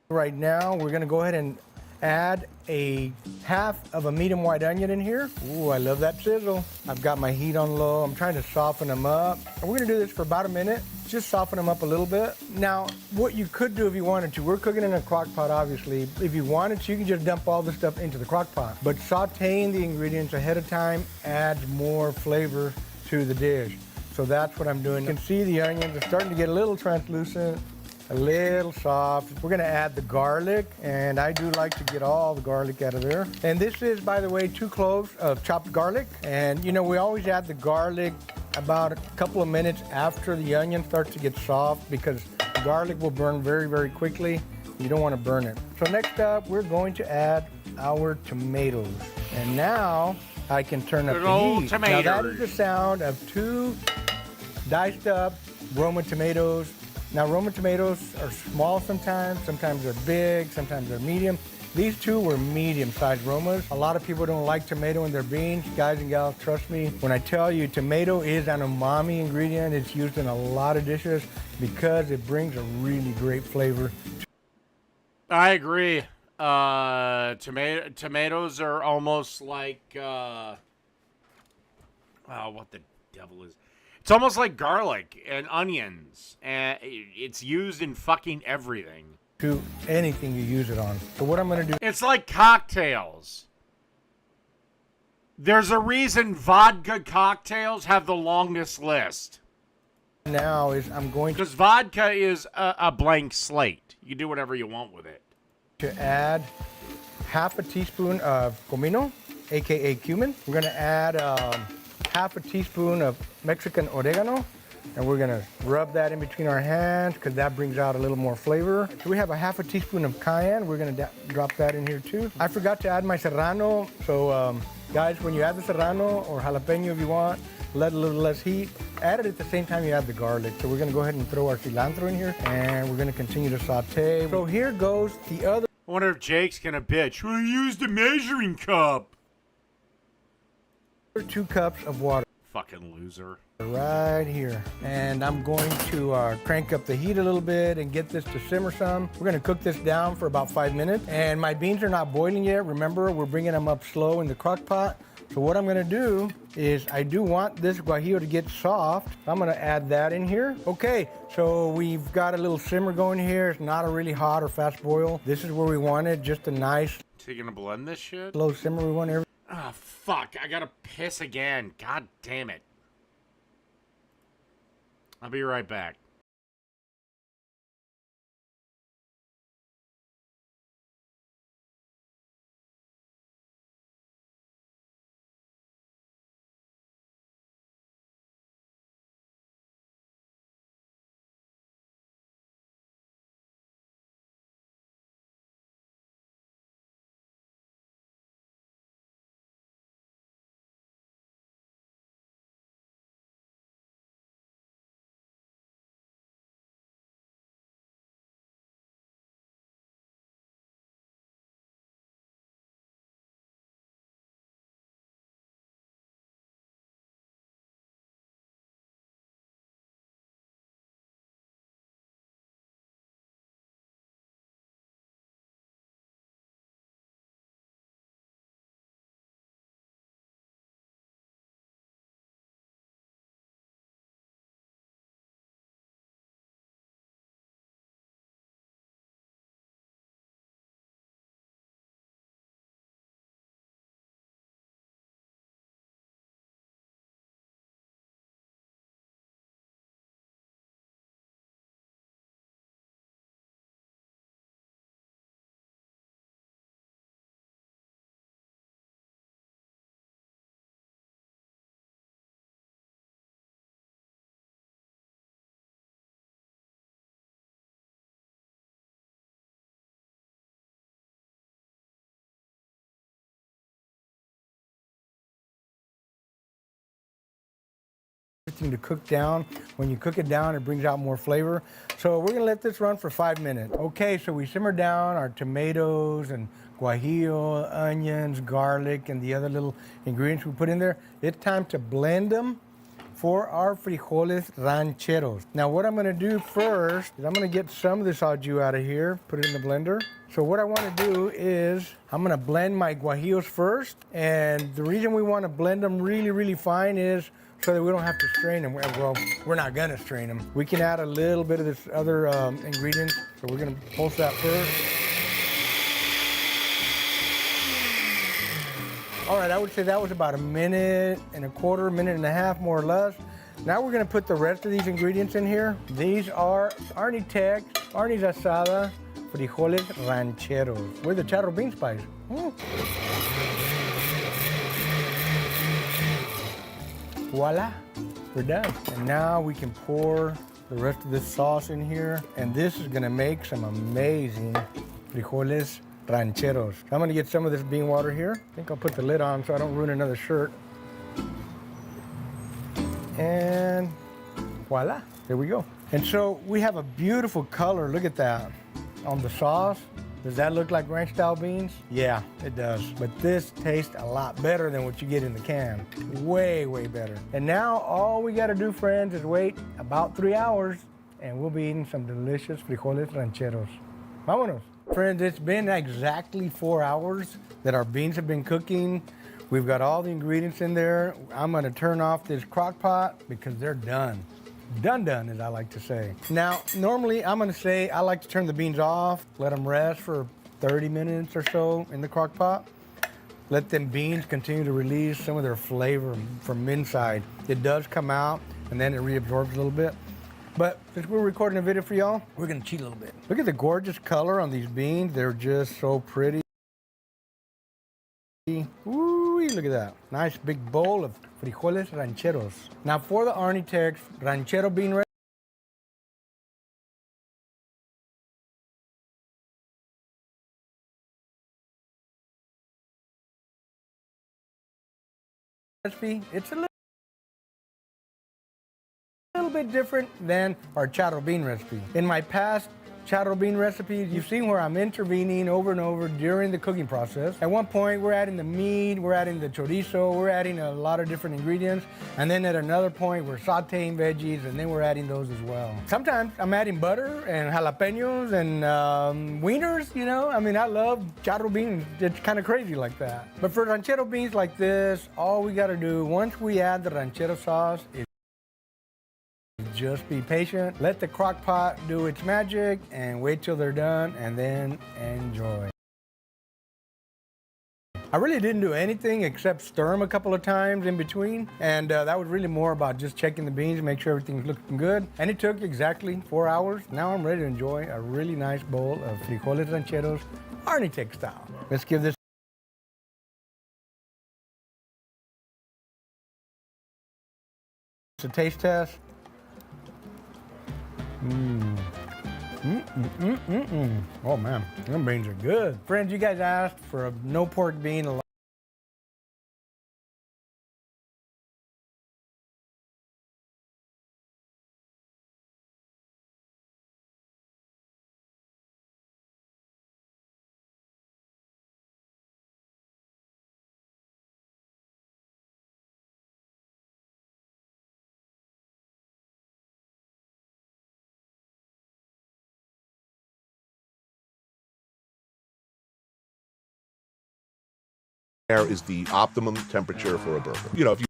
Right now, we're gonna go ahead and add a half of a medium white onion in here. Ooh, I love that sizzle. I've got my heat on low. I'm trying to soften them up. And we're gonna do this for about a minute. Just soften them up a little bit. Now, what you could do if you wanted to, we're cooking in a crock pot, obviously. If you wanted to, you can just dump all the stuff into the crock pot. But sauteing the ingredients ahead of time adds more flavor to the dish. So that's what I'm doing. You can see the onions are starting to get a little translucent, a little soft. We're gonna add the garlic, and I do like to get all the garlic out of there. And this is, by the way, 2 cloves of chopped garlic. And you know, we always add the garlic about a couple of minutes after the onion starts to get soft because the garlic will burn very, very quickly. You don't wanna burn it. So next up, we're going to add our tomatoes. And now I can turn up Good the old heat. tomatoes. Now that is the sound of 2 diced up Roma tomatoes. Now, Roma tomatoes are small sometimes they're big, sometimes they're medium. These 2 were medium-sized Romas. A lot of people don't like tomato in their beans. Guys and gals, trust me when I tell you tomato is an umami ingredient. It's used in a lot of dishes because it brings a really great flavor. I agree. Tomatoes are almost like what the devil is? It's almost like garlic and onions, and it's used in fucking everything. To anything you use it on. So what I'm gonna do. It's like cocktails. There's a reason vodka cocktails have the longest list. Now is I'm going Because vodka is a blank slate. You can do whatever you want with it. to add half a teaspoon of comino, aka cumin. We're gonna add half a teaspoon of Mexican oregano, and we're gonna rub that in between our hands because that brings out a little more flavor. So we have a half a teaspoon of cayenne. We're gonna drop that in here too. I forgot to add my serrano, so guys, when you add the serrano or jalapeno if you want, let a little less heat. Add it at the same time you add the garlic. So we're gonna go ahead and throw our cilantro in here, and we're gonna continue to saute. So here goes the other. I wonder if Jake's gonna bitch. We used a measuring cup. 2 cups of water. Fucking loser. Right here. And I'm going to crank up the heat a little bit and get this to simmer some. We're gonna cook this down for about 5 minutes. And my beans are not boiling yet. Remember, we're bringing them up slow in the crock pot. So what I'm gonna do is I do want this guajillo to get soft. I'm gonna add that in here. Okay, so we've got a little simmer going here. It's not a really hot or fast boil. This is where we want it, just a nice So you gonna blend this shit? low simmer. We want everything. Ah, fuck. I gotta piss again. God damn it. I'll be right back. everything to cook down. When you cook it down, it brings out more flavor. So we're gonna let this run for 5 minutes. Okay, so we simmer down our tomatoes and guajillo, onions, garlic, and the other little ingredients we put in there. It's time to blend them for our frijoles rancheros. Now what I'm gonna do first is I'm gonna get some of this au jus out of here, put it in the blender. So what I wanna do is I'm gonna blend my guajillos first, and the reason we wanna blend them really, really fine is so that we don't have to strain them. Well, we're not gonna strain them. We can add a little bit of this other ingredient, so we're gonna pulse that first. All right, I would say that was about 1.25 minutes, 1.5 minutes, more or less. Now we're gonna put the rest of these ingredients in here. These are Arnie Tex, Arnie's Asada, frijoles rancheros with the charro bean spice. Voila, we're done. And now we can pour the rest of this sauce in here, and this is gonna make some amazing frijoles rancheros. I'm gonna get some of this bean water here. I think I'll put the lid on so I don't ruin another shirt. And voila, there we go. And so we have a beautiful color, look at that, on the sauce. Does that look like ranch style beans? Yeah, it does. But this tastes a lot better than what you get in the can. Way, way better. And now all we gotta do, friends, is wait about 3 hours and we'll be eating some delicious frijoles rancheros. Vámonos. Friends, it's been exactly 4 hours that our beans have been cooking. We've got all the ingredients in there. I'm gonna turn off this crock pot because they're done. Done, as I like to say. Now, normally I'm gonna say I like to turn the beans off, let them rest for 30 minutes or so in the crock pot. Let them beans continue to release some of their flavor from inside. It does come out and then it reabsorbs a little bit. But since we're recording a video for y'all, we're gonna cheat a little bit. Look at the gorgeous color on these beans. They're just so pretty. Ooh, look at that. Nice big bowl of frijoles rancheros. Now for the Arnie Tex ranchero bean recipe, it's a little bit different than our charro bean recipe. In my past charro bean recipes, you've seen where I'm intervening over and over during the cooking process. At one point, we're adding the meat, we're adding the chorizo, we're adding a lot of different ingredients. And then at another point, we're sauteing veggies, and then we're adding those as well. Sometimes I'm adding butter and jalapenos and wieners, you know? I mean, I love charro beans. It's kind of crazy like that. But for ranchero beans like this, all we gotta do, once we add the ranchero sauce, is just be patient, let the crock pot do its magic, and wait till they're done, and then enjoy. I really didn't do anything except stir them a couple of times in between, and that was really more about just checking the beans, make sure everything's looking good. And it took exactly 4 hours. Now I'm ready to enjoy a really nice bowl of frijoles rancheros, Arnie Tex style. Let's give this a taste test. Oh man, them beans are good. Friends, you guys asked for a no pork bean. Air is the optimum temperature for a burger. You know, if you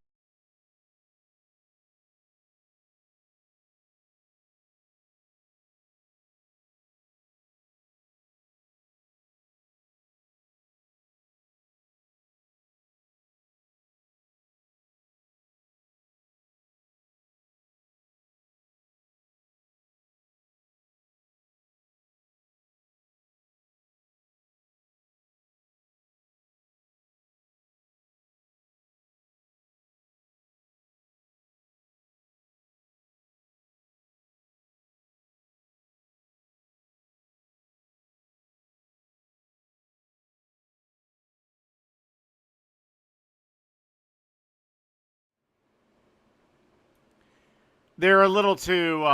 They're a little too,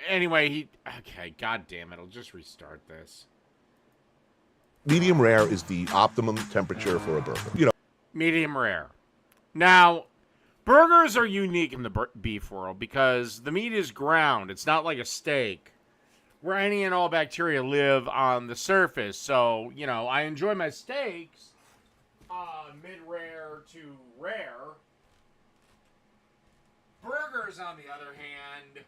anyway, okay, god damn it, I'll just restart this. Medium rare is the optimum temperature for a burger. You know, Medium rare. Now, burgers are unique in the beef world because the meat is ground. It's not like a steak where any and all bacteria live on the surface. So, you know, I enjoy my steaks mid-rare to rare. Burgers, on the other hand,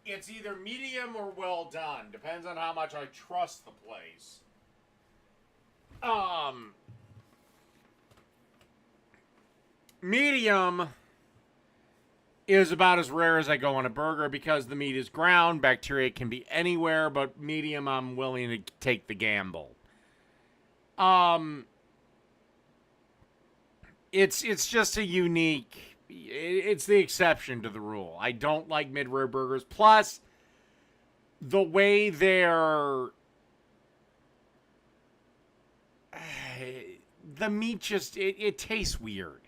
it's either medium or well done. Depends on how much I trust the place. Medium is about as rare as I go on a burger because the meat is ground. Bacteria can be anywhere, but medium, I'm willing to take the gamble. It's just a unique. It's the exception to the rule. I don't like mid-rare burgers. Plus, the way they're the meat just it tastes weird.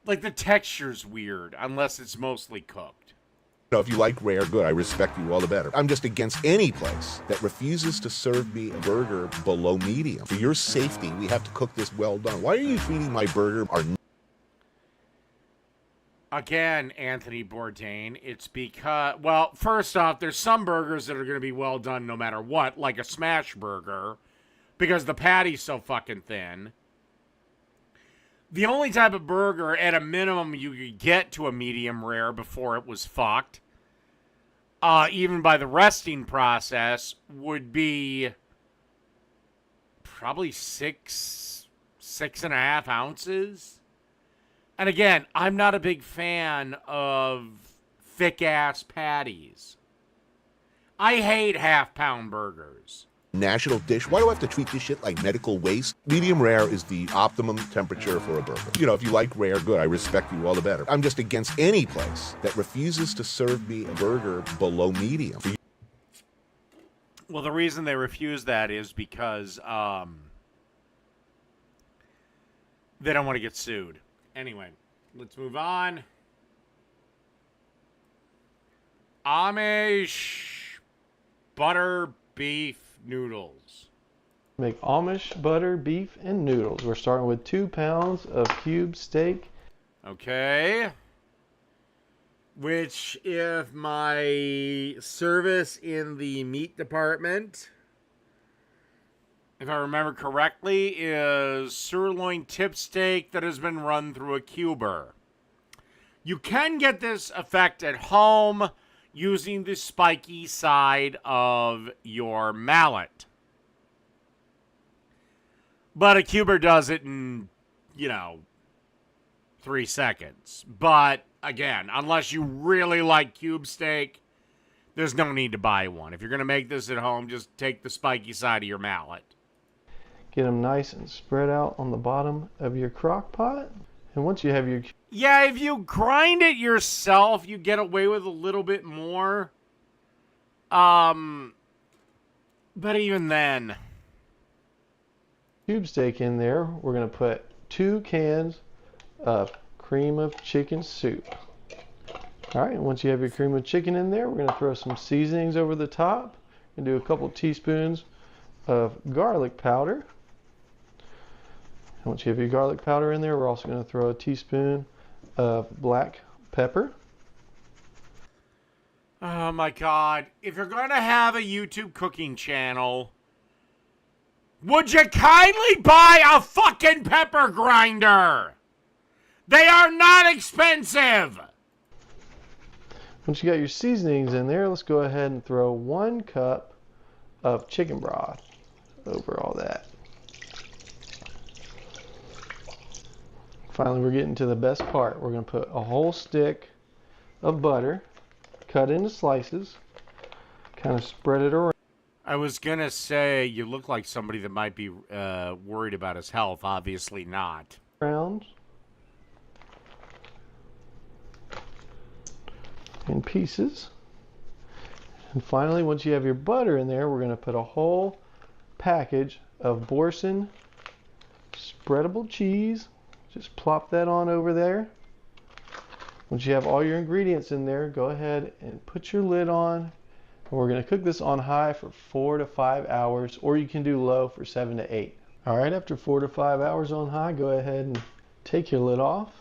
Like the texture's weird unless it's mostly cooked. if you like rare, good. I respect you all the better. I'm just against any place that refuses to serve me a burger below medium. For your safety, we have to cook this well done. Why are you treating my burger Again, Anthony Bourdain, it's because, well, first off, there's some burgers that are going to be well done no matter what, like a smash burger, because the patty's so fucking thin. The only type of burger, at a minimum, you could get to a medium rare before it was fucked, even by the resting process, would be probably 6.5 ounces. And again, I'm not a big fan of thick-ass patties. I hate half-pound burgers. national dish? Why do I have to treat this shit like medical waste? Medium rare is the optimum temperature for a burger. If you like rare, good. I respect you all the better. I'm just against any place that refuses to serve me a burger below medium. Well, the reason they refuse that is because they don't want to get sued. Anyway, let's move on. Amish butter beef noodles. Make Amish butter beef and noodles. We're starting with 2 pounds of cube steak. Okay. Which, if my service in the meat department, if I remember correctly, is sirloin tip steak that has been run through a cuber. You can get this effect at home using the spiky side of your mallet. But a cuber does it in, 3 seconds. But, again, unless you really like cube steak, there's no need to buy one. If you're going to make this at home, just take the spiky side of your mallet. Get them nice and spread out on the bottom of your crock pot. And once you have your... Yeah, if you grind it yourself, you get away with a little bit more. But even then... cube steak in there, we're going to put 2 cans of cream of chicken soup. Alright, and once you have your cream of chicken in there, we're going to throw some seasonings over the top. We're going to do a couple teaspoons of garlic powder. And once you have your garlic powder in there, we're also going to throw a teaspoon of black pepper. Oh my god. If you're going to have a YouTube cooking channel, would you kindly buy a fucking pepper grinder? They are not expensive. Once you got your seasonings in there, let's go ahead and throw 1 cup of chicken broth over all that. Finally, we're getting to the best part. We're going to put a whole stick of butter, cut into slices, kind of spread it around. I was going to say, you look like somebody that might be worried about his health. Obviously not. In pieces. And finally, once you have your butter in there, we're going to put a whole package of Boursin spreadable cheese. Just plop that on over there. Once you have all your ingredients in there, go ahead and put your lid on. We're going to cook this on high for 4 to 5 hours, or you can do low for 7 to 8. All right, after 4 to 5 hours on high, go ahead and take your lid off.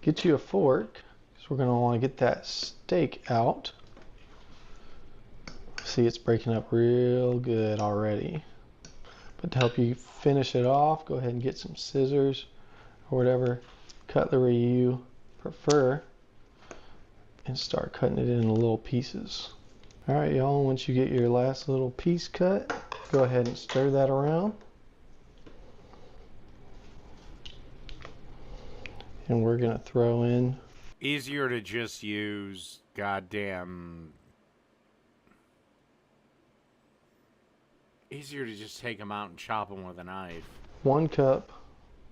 Get you a fork, because we're going to want to get that steak out. See, it's breaking up real good already. But to help you finish it off, go ahead and get some scissors or whatever cutlery you prefer and start cutting it into little pieces. All right, y'all, once you get your last little piece cut, go ahead and stir that around. And we're gonna throw in. Easier to just use goddamn. Easier to just take them out and chop them with a knife. 1 cup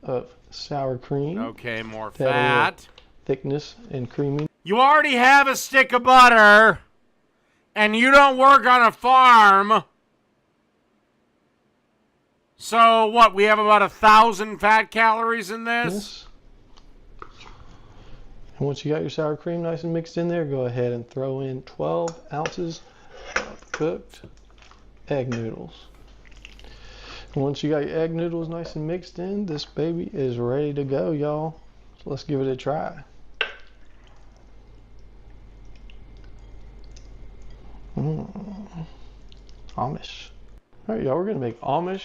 of sour cream. Okay, more To add a little fat. thickness and creamy. You already have a stick of butter, and you don't work on a farm. So what? We have about 1,000 fat calories in this. And once you got your sour cream nice and mixed in there, go ahead and throw in 12 ounces of cooked egg noodles. And once you got your egg noodles nice and mixed in, this baby is ready to go, y'all. So let's give it a try. Amish. All right, y'all, we're gonna make Amish.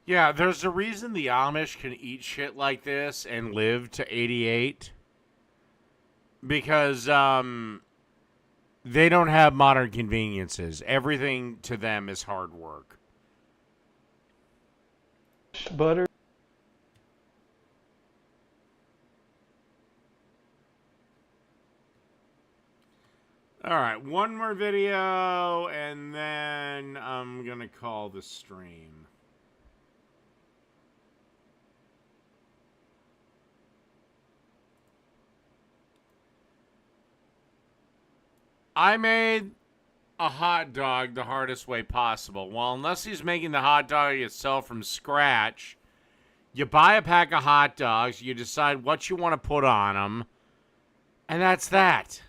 Yeah, there's a reason the Amish can eat shit like this and live to 88. Because, they don't have modern conveniences. Everything to them is hard work. Butter. All right, one more video, and then I'm going to call the stream. I made a hot dog the hardest way possible. Well, unless he's making the hot dog itself from scratch, you buy a pack of hot dogs, you decide what you want to put on them, and that's that.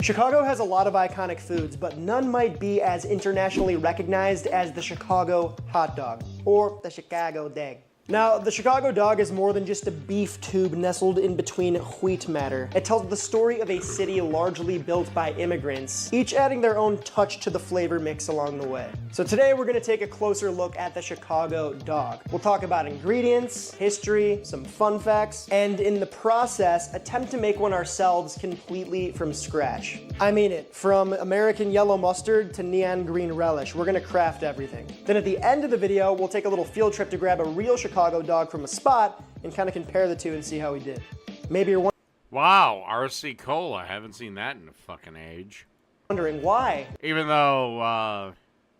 Chicago has a lot of iconic foods, but none might be as internationally recognized as the Chicago hot dog, or the Chicago dog. Now, the Chicago dog is more than just a beef tube nestled in between wheat matter. It tells the story of a city largely built by immigrants, each adding their own touch to the flavor mix along the way. So today we're gonna take a closer look at the Chicago dog. We'll talk about ingredients, history, some fun facts, and in the process, attempt to make one ourselves completely from scratch. I mean it, from American yellow mustard to neon green relish, we're gonna craft everything. Then at the end of the video, we'll take a little field trip to grab a real Chicago dog from a spot and kind of compare the two and see how we did. Maybe you're Wow, RC Cola. Haven't seen that in a fucking age. wondering why. Even though,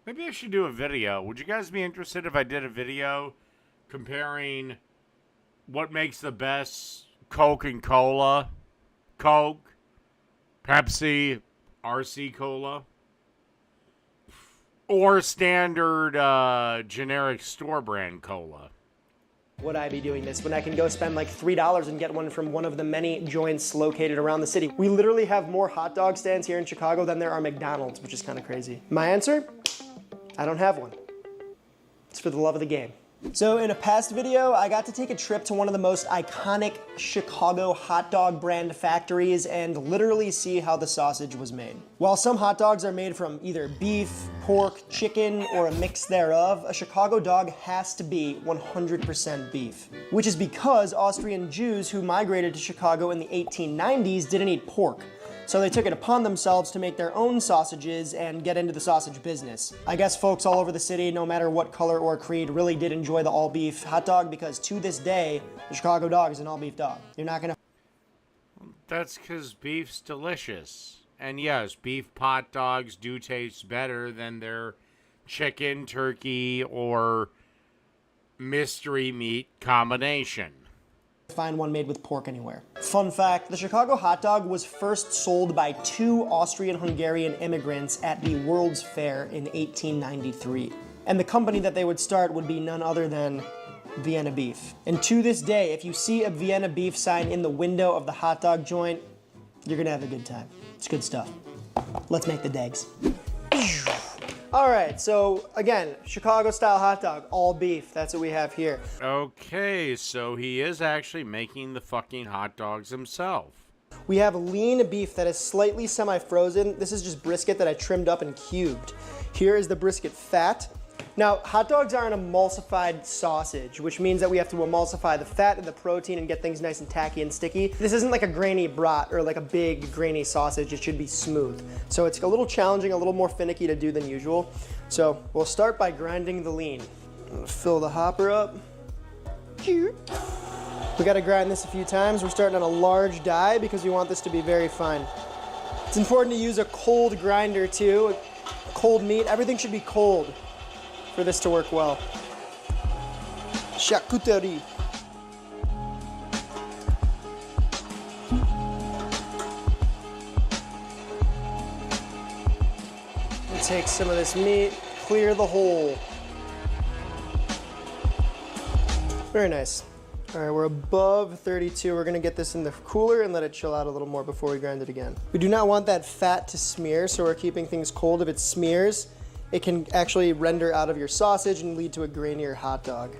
maybe I should do a video. Would you guys be interested if I did a video comparing what makes the best Coke and Cola? Coke, Pepsi, RC Cola, or standard generic store brand cola? Would I be doing this when I can go spend like $3 and get one from one of the many joints located around the city? We literally have more hot dog stands here in Chicago than there are McDonald's, which is kind of crazy. My answer? I don't have one. It's for the love of the game. So in a past video, I got to take a trip to one of the most iconic Chicago hot dog brand factories and literally see how the sausage was made. While some hot dogs are made from either beef, pork, chicken, or a mix thereof, a Chicago dog has to be 100% beef. Which is because Austrian Jews who migrated to Chicago in the 1890s didn't eat pork. So they took it upon themselves to make their own sausages and get into the sausage business. I guess folks all over the city, no matter what color or creed, really did enjoy the all-beef hot dog because to this day, the Chicago dog is an all-beef dog. You're not gonna... That's because beef's delicious. And yes, beef hot dogs do taste better than their chicken, turkey, or mystery meat combination. Find one made with pork anywhere. Fun fact, the Chicago hot dog was first sold by 2 Austrian-Hungarian immigrants at the World's Fair in 1893. And the company that they would start would be none other than Vienna beef. And to this day, if you see a Vienna beef sign in the window of the hot dog joint, you're gonna have a good time. It's good stuff. Let's make the dags. All right, so again, Chicago style hot dog, all beef. That's what we have here. Okay, so he is actually making the fucking hot dogs himself. We have lean beef that is slightly semi-frozen. This is just brisket that I trimmed up and cubed. Here is the brisket fat. Now, hot dogs are an emulsified sausage, which means that we have to emulsify the fat and the protein and get things nice and tacky and sticky. This isn't like a grainy brat or like a big grainy sausage. It should be smooth. So it's a little challenging, a little more finicky to do than usual. So we'll start by grinding the lean. I'm gonna fill the hopper up. We gotta grind this a few times. We're starting on a large die because we want this to be very fine. It's important to use a cold grinder too. Cold meat, everything should be cold for this to work well. Charcuterie. We'll take some of this meat, clear the hole. Very nice. All right, we're above 32. We're gonna get this in the cooler and let it chill out a little more before we grind it again. We do not want that fat to smear, so we're keeping things cold. If it smears, it can actually render out of your sausage and lead to a grainier hot dog.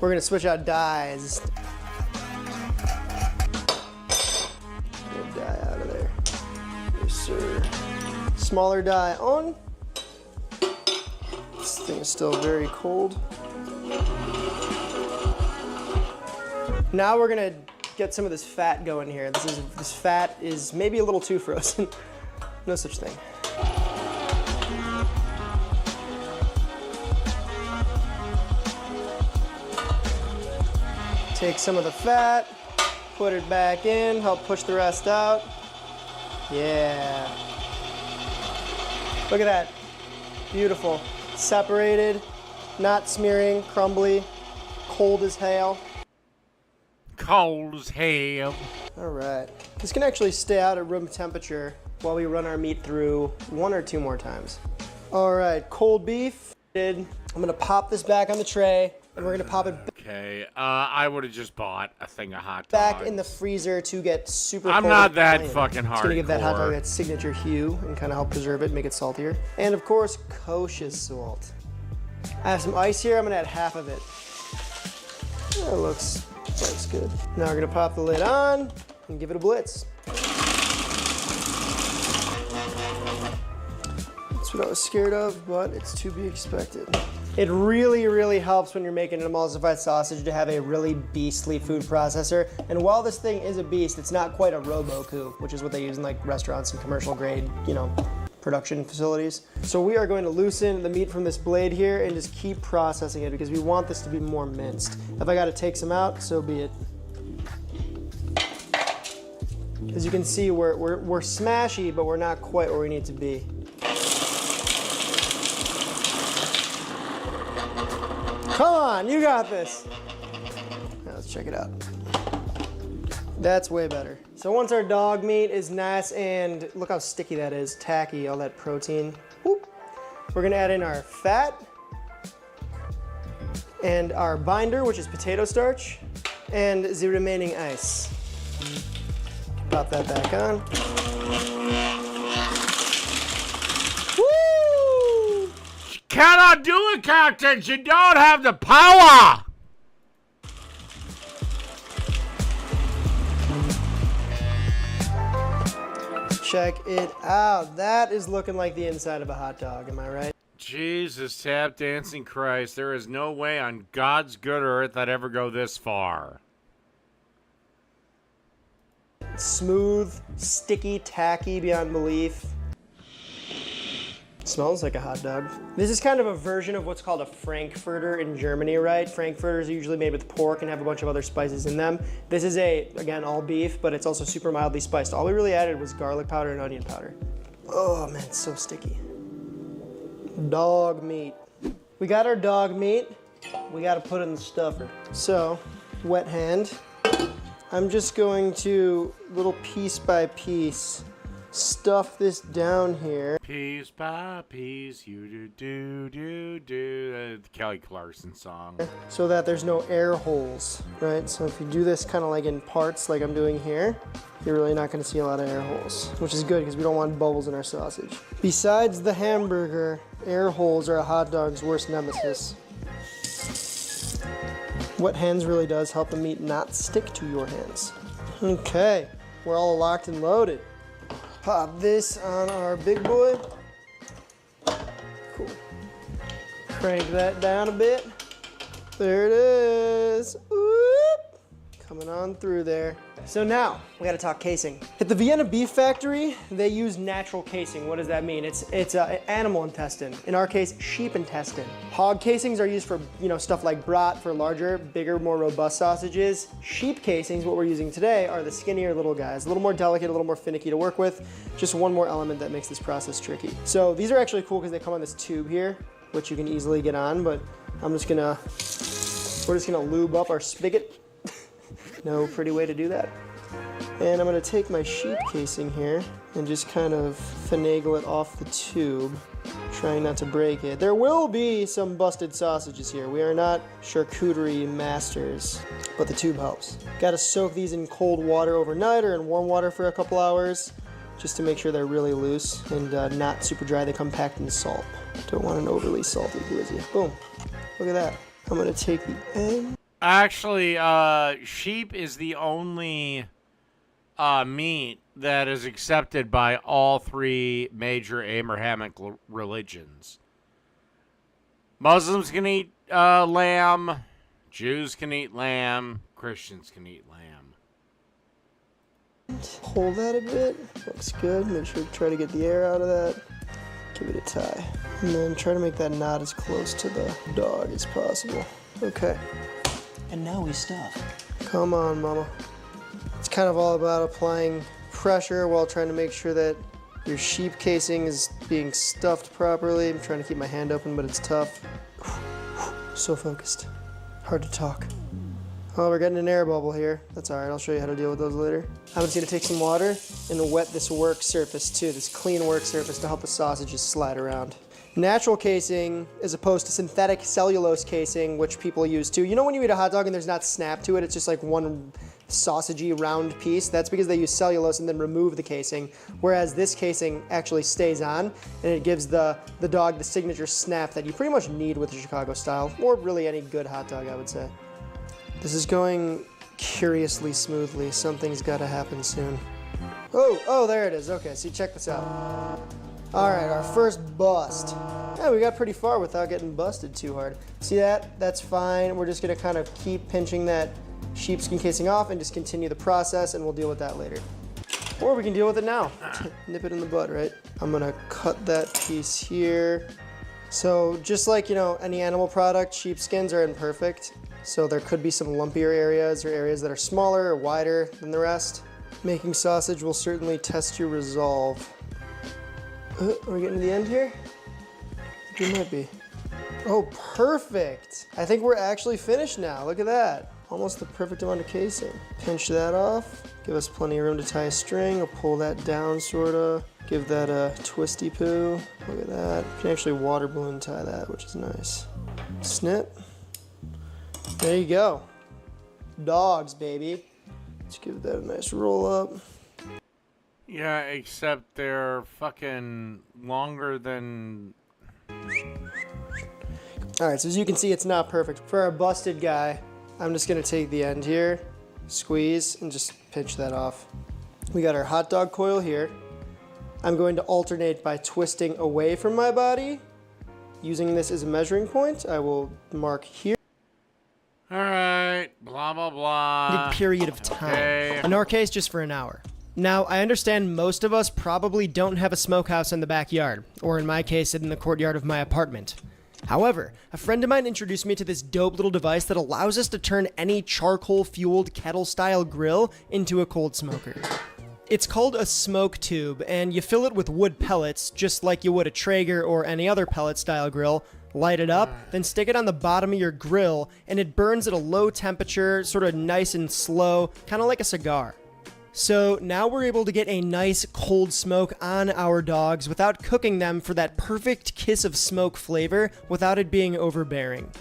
We're gonna switch out dies. Get a die out of there. Yes, sir. Smaller die on. This thing is still very cold. Now we're gonna get some of this fat going here. This fat is maybe a little too frozen. No such thing. Take some of the fat, put it back in, help push the rest out. Yeah. Look at that. Beautiful. Separated, not smearing, crumbly, cold as hell. Cold as hell. All right. This can actually stay out at room temperature while we run our meat through 1 or 2 more times. All right, cold beef. I'm gonna pop this back on the tray, and we're gonna pop it Okay, I would have just bought a thing of hot dogs. back in the freezer to get super cold. I'm not that and fucking It's gonna give that hot hardcore. dog that signature hue and kind of help preserve it, make it saltier. And of course, kosher salt. I have some ice here. I'm gonna add half of it. That looks good. Now we're gonna pop the lid on and give it a blitz. That's what I was scared of, but it's to be expected. It really, really helps when you're making an emulsified sausage to have a really beastly food processor. And while this thing is a beast, it's not quite a Roboku, which is what they use in like restaurants and commercial grade, production facilities. So we are going to loosen the meat from this blade here and just keep processing it because we want this to be more minced. If I gotta take some out, so be it. As you can see, we're smashy, but we're not quite where we need to be. Come on, you got this. Now let's check it out. That's way better. So once our dog meat is nice and look how sticky that is, tacky, all that protein. Whoop. We're gonna add in our fat and our binder, which is potato starch, and the remaining ice. Pop that back on. Woo! Cannot do it, Captain. You don't have the power. Check it out. That is looking like the inside of a hot dog, am I right? Jesus, tap dancing Christ. There is no way on God's good earth I'd ever go this far. Smooth, sticky, tacky beyond belief. Smells like a hot dog. This is kind of a version of what's called a Frankfurter in Germany, right? Frankfurters are usually made with pork and have a bunch of other spices in them. This is again, all beef, but it's also super mildly spiced. All we really added was garlic powder and onion powder. Oh man, it's so sticky. Dog meat. We got our dog meat. We gotta put it in the stuffer. So, wet hand. I'm just going to, little piece by piece, stuff this down here. Piece by piece, you do. The Kelly Clarkson song. So that there's no air holes, right? So if you do this kind of like in parts like I'm doing here, you're really not gonna see a lot of air holes, which is good because we don't want bubbles in our sausage. Besides the hamburger, air holes are a hot dog's worst nemesis. Wet hands really does help the meat not stick to your hands. Okay, we're all locked and loaded. Pop this on our big boy. Cool. Crank that down a bit. There it is. Whoop. Coming on through there. So now, we gotta talk casing. At the Vienna Beef Factory, they use natural casing. What does that mean? It's animal intestine. In our case, sheep intestine. Hog casings are used for, stuff like brat, for larger, bigger, more robust sausages. Sheep casings, what we're using today, are the skinnier little guys. A little more delicate, a little more finicky to work with. Just one more element that makes this process tricky. So these are actually cool because they come on this tube here, which you can easily get on, but we're just gonna lube up our spigot. No pretty way to do that. And I'm gonna take my sheep casing here and just kind of finagle it off the tube, trying not to break it. There will be some busted sausages here. We are not charcuterie masters, but the tube helps. Gotta soak these in cold water overnight or in warm water for a couple hours, just to make sure they're really loose and not super dry. They come packed in salt. Don't want an overly salty glizzy. Boom, look at that. I'm gonna take the end. Actually, sheep is the only meat that is accepted by all three major Abrahamic religions. Muslims can eat lamb, Jews can eat lamb, Christians can eat lamb. Hold that a bit. Looks good. Make sure to try to get the air out of that. Give it a tie. And then try to make that knot as close to the dog as possible. Okay. And now we stuff. Come on, mama. It's kind of all about applying pressure while trying to make sure that your sheep casing is being stuffed properly. I'm trying to keep my hand open, but it's tough. So focused. Hard to talk. Oh, we're getting an air bubble here. That's all right, I'll show you how to deal with those later. I'm just gonna take some water and wet this work surface too, this clean work surface, to help the sausages slide around. Natural casing, as opposed to synthetic cellulose casing, which people use too. You know when you eat a hot dog and there's not snap to it, it's just like one sausagey round piece? That's because they use cellulose and then remove the casing, whereas this casing actually stays on and it gives the dog the signature snap that you pretty much need with the Chicago style, or really any good hot dog, I would say. This is going curiously smoothly. Something's gotta happen soon. Oh, there it is. Okay, see, check this out. All right, our first bust. Yeah, we got pretty far without getting busted too hard. See that? That's fine. We're just gonna kind of keep pinching that sheepskin casing off and just continue the process, and we'll deal with that later. Or we can deal with it now. Nip it in the bud, right? I'm gonna cut that piece here. So just like, any animal product, sheepskins are imperfect. So there could be some lumpier areas or areas that are smaller or wider than the rest. Making sausage will certainly test your resolve. Are we getting to the end here? We might be. Oh, perfect. I think we're actually finished now. Look at that. Almost the perfect amount of casing. Pinch that off. Give us plenty of room to tie a string. I'll pull that down, sorta. Give that a twisty poo. Look at that. You can actually water balloon tie that, which is nice. Snip. There you go. Dogs, baby. Let's give that a nice roll up. Yeah, except they're fucking longer than... All right, so as you can see, it's not perfect. For our busted guy, I'm just gonna take the end here, squeeze, and just pinch that off. We got our hot dog coil here. I'm going to alternate by twisting away from my body. Using this as a measuring point, I will mark here. All right, blah, blah, blah. Period of time. Okay. In our case, just for an hour. Now, I understand most of us probably don't have a smokehouse in the backyard, or in my case, in the courtyard of my apartment. However, a friend of mine introduced me to this dope little device that allows us to turn any charcoal-fueled kettle-style grill into a cold smoker. It's called a smoke tube, and you fill it with wood pellets, just like you would a Traeger or any other pellet-style grill, light it up, then stick it on the bottom of your grill, and it burns at a low temperature, sort of nice and slow, kind of like a cigar. So now we're able to get a nice cold smoke on our dogs without cooking them for that perfect kiss of smoke flavor without it being overbearing.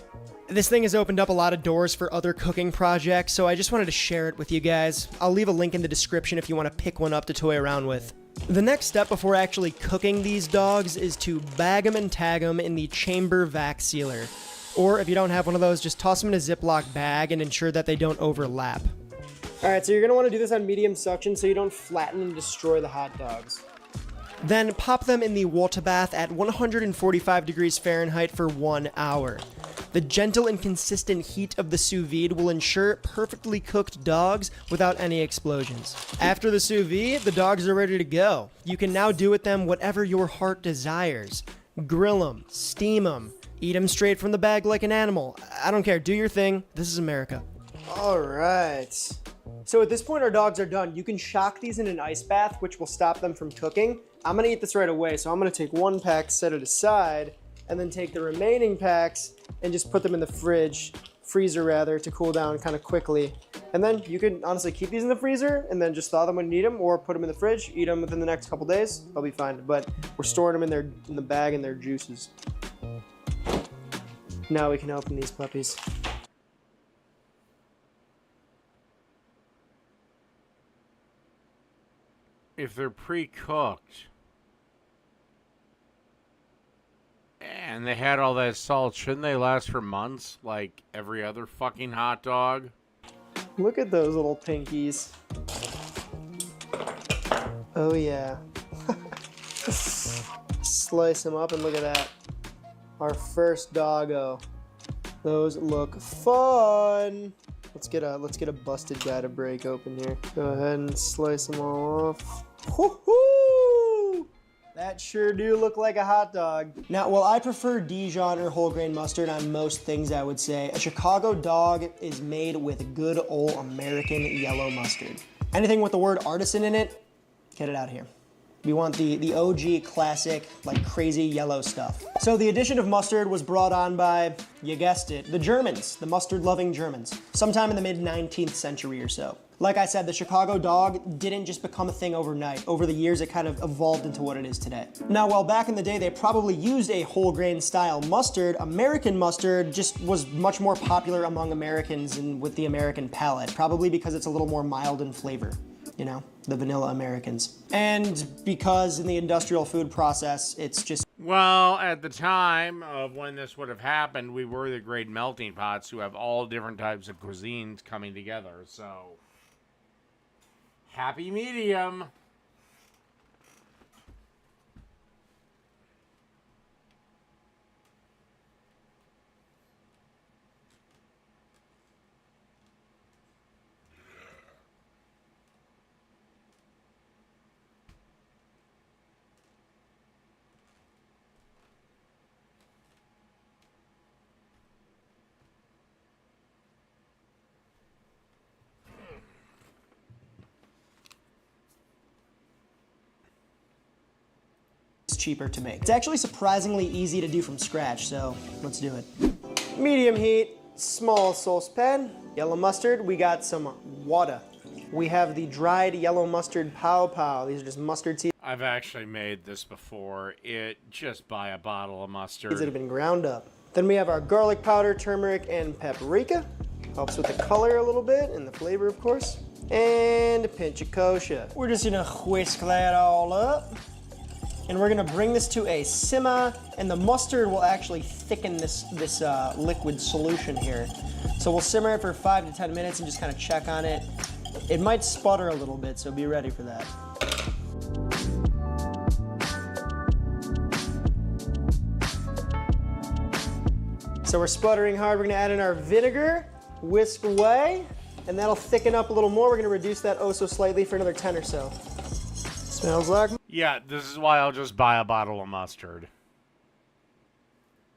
This thing has opened up a lot of doors for other cooking projects, so I just wanted to share it with you guys. I'll leave a link in the description if you want to pick one up to toy around with. The next step before actually cooking these dogs is to bag them and tag them in the chamber vac sealer. Or if you don't have one of those, just toss them in a Ziploc bag and ensure that they don't overlap. Alright, so you're going to want to do this on medium suction so you don't flatten and destroy the hot dogs. Then pop them in the water bath at 145 degrees Fahrenheit for 1 hour. The gentle and consistent heat of the sous vide will ensure perfectly cooked dogs without any explosions. After the sous vide, the dogs are ready to go. You can now do with them whatever your heart desires. Grill them, steam them, eat them straight from the bag like an animal. I don't care, do your thing. This is America. Alright. So at this point our dogs are done. You can shock these in an ice bath, which will stop them from cooking. I'm gonna eat this right away, so I'm gonna take 1 pack, set it aside, and then take the remaining packs and just put them in the freezer rather, to cool down kind of quickly. And then you can honestly keep these in the freezer and then just thaw them when you need them, or put them in the fridge, eat them within the next couple days. They'll be fine. But we're storing them in the bag and their juices. Now we can open these puppies. If they're pre-cooked and they had all that salt, shouldn't they last for months like every other fucking hot dog? Look at those little pinkies. Oh yeah. Slice them up and look at that. Our first doggo. Those look fun. Let's get a busted guy to break open here. Go ahead and slice them all off. Woohoo! That sure do look like a hot dog. Now, while I prefer Dijon or whole grain mustard on most things, I would say a Chicago dog is made with good old American yellow mustard. Anything with the word artisan in it, get it out of here. We want the OG classic, like crazy yellow stuff. So the addition of mustard was brought on by, you guessed it, the Germans, the mustard-loving Germans, sometime in the mid-19th century or so. Like I said, the Chicago dog didn't just become a thing overnight. Over the years, it kind of evolved into what it is today. Now, while back in the day, they probably used a whole grain style mustard, American mustard just was much more popular among Americans and with the American palate, probably because it's a little more mild in flavor. You know, the vanilla Americans. And because in the industrial food process, it's just... Well, at the time of when this would have happened, we were the great melting pots who have all different types of cuisines coming together, so... Happy medium. cheaper to make. It's actually surprisingly easy to do from scratch, so let's do it. Medium heat, small saucepan, yellow mustard, we got some water. We have the dried yellow mustard pow pow. These are just mustard seeds. I've actually made this before. Just buy a bottle of mustard. That have been ground up. Then we have our garlic powder, turmeric, and paprika. Helps with the color a little bit and the flavor, of course. And a pinch of kosher. We're just gonna whisk that all up. And we're gonna bring this to a simmer, and the mustard will actually thicken this liquid solution here. So we'll simmer it for 5 to 10 minutes and just kind of check on it. It might sputter a little bit, so be ready for that. So we're sputtering hard. We're gonna add in our vinegar, whisk away, and that'll thicken up a little more. We're gonna reduce that oh so slightly for another 10 or so. Smells like... Yeah, this is why I'll just buy a bottle of mustard.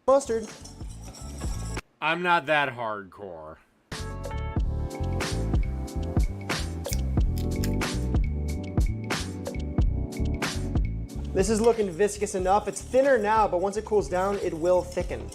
Mustard. I'm not that hardcore. This is looking viscous enough. It's thinner now, but once it cools down, it will thicken.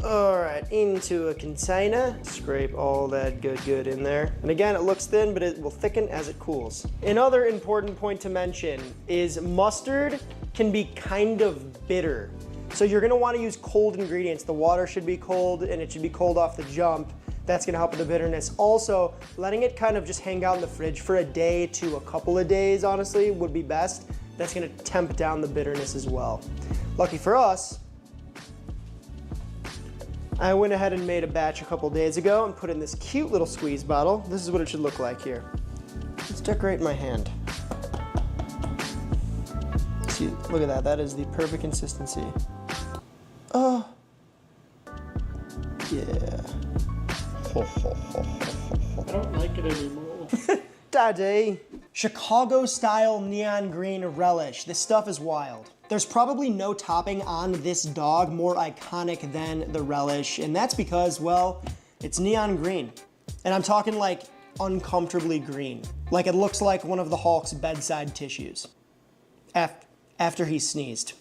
All right, into a container. Scrape all that good in there. And again, it looks thin, but it will thicken as it cools. Another important point to mention is mustard can be kind of bitter. So you're gonna wanna use cold ingredients. The water should be cold and it should be cold off the jump. That's gonna help with the bitterness. Also, letting it kind of just hang out in the fridge for a day to a couple of days, honestly, would be best. That's gonna temp down the bitterness as well. Lucky for us, I went ahead and made a batch a couple days ago and put in this cute little squeeze bottle. This is what it should look like here. Let's decorate my hand. See, look at that. That is the perfect consistency. Oh, yeah. I don't like it anymore. Daddy. Chicago-style neon green relish. This stuff is wild. There's probably no topping on this dog more iconic than the relish, and that's because, well, it's neon green. And I'm talking like uncomfortably green. Like it looks like one of the Hulk's bedside tissues. After he sneezed.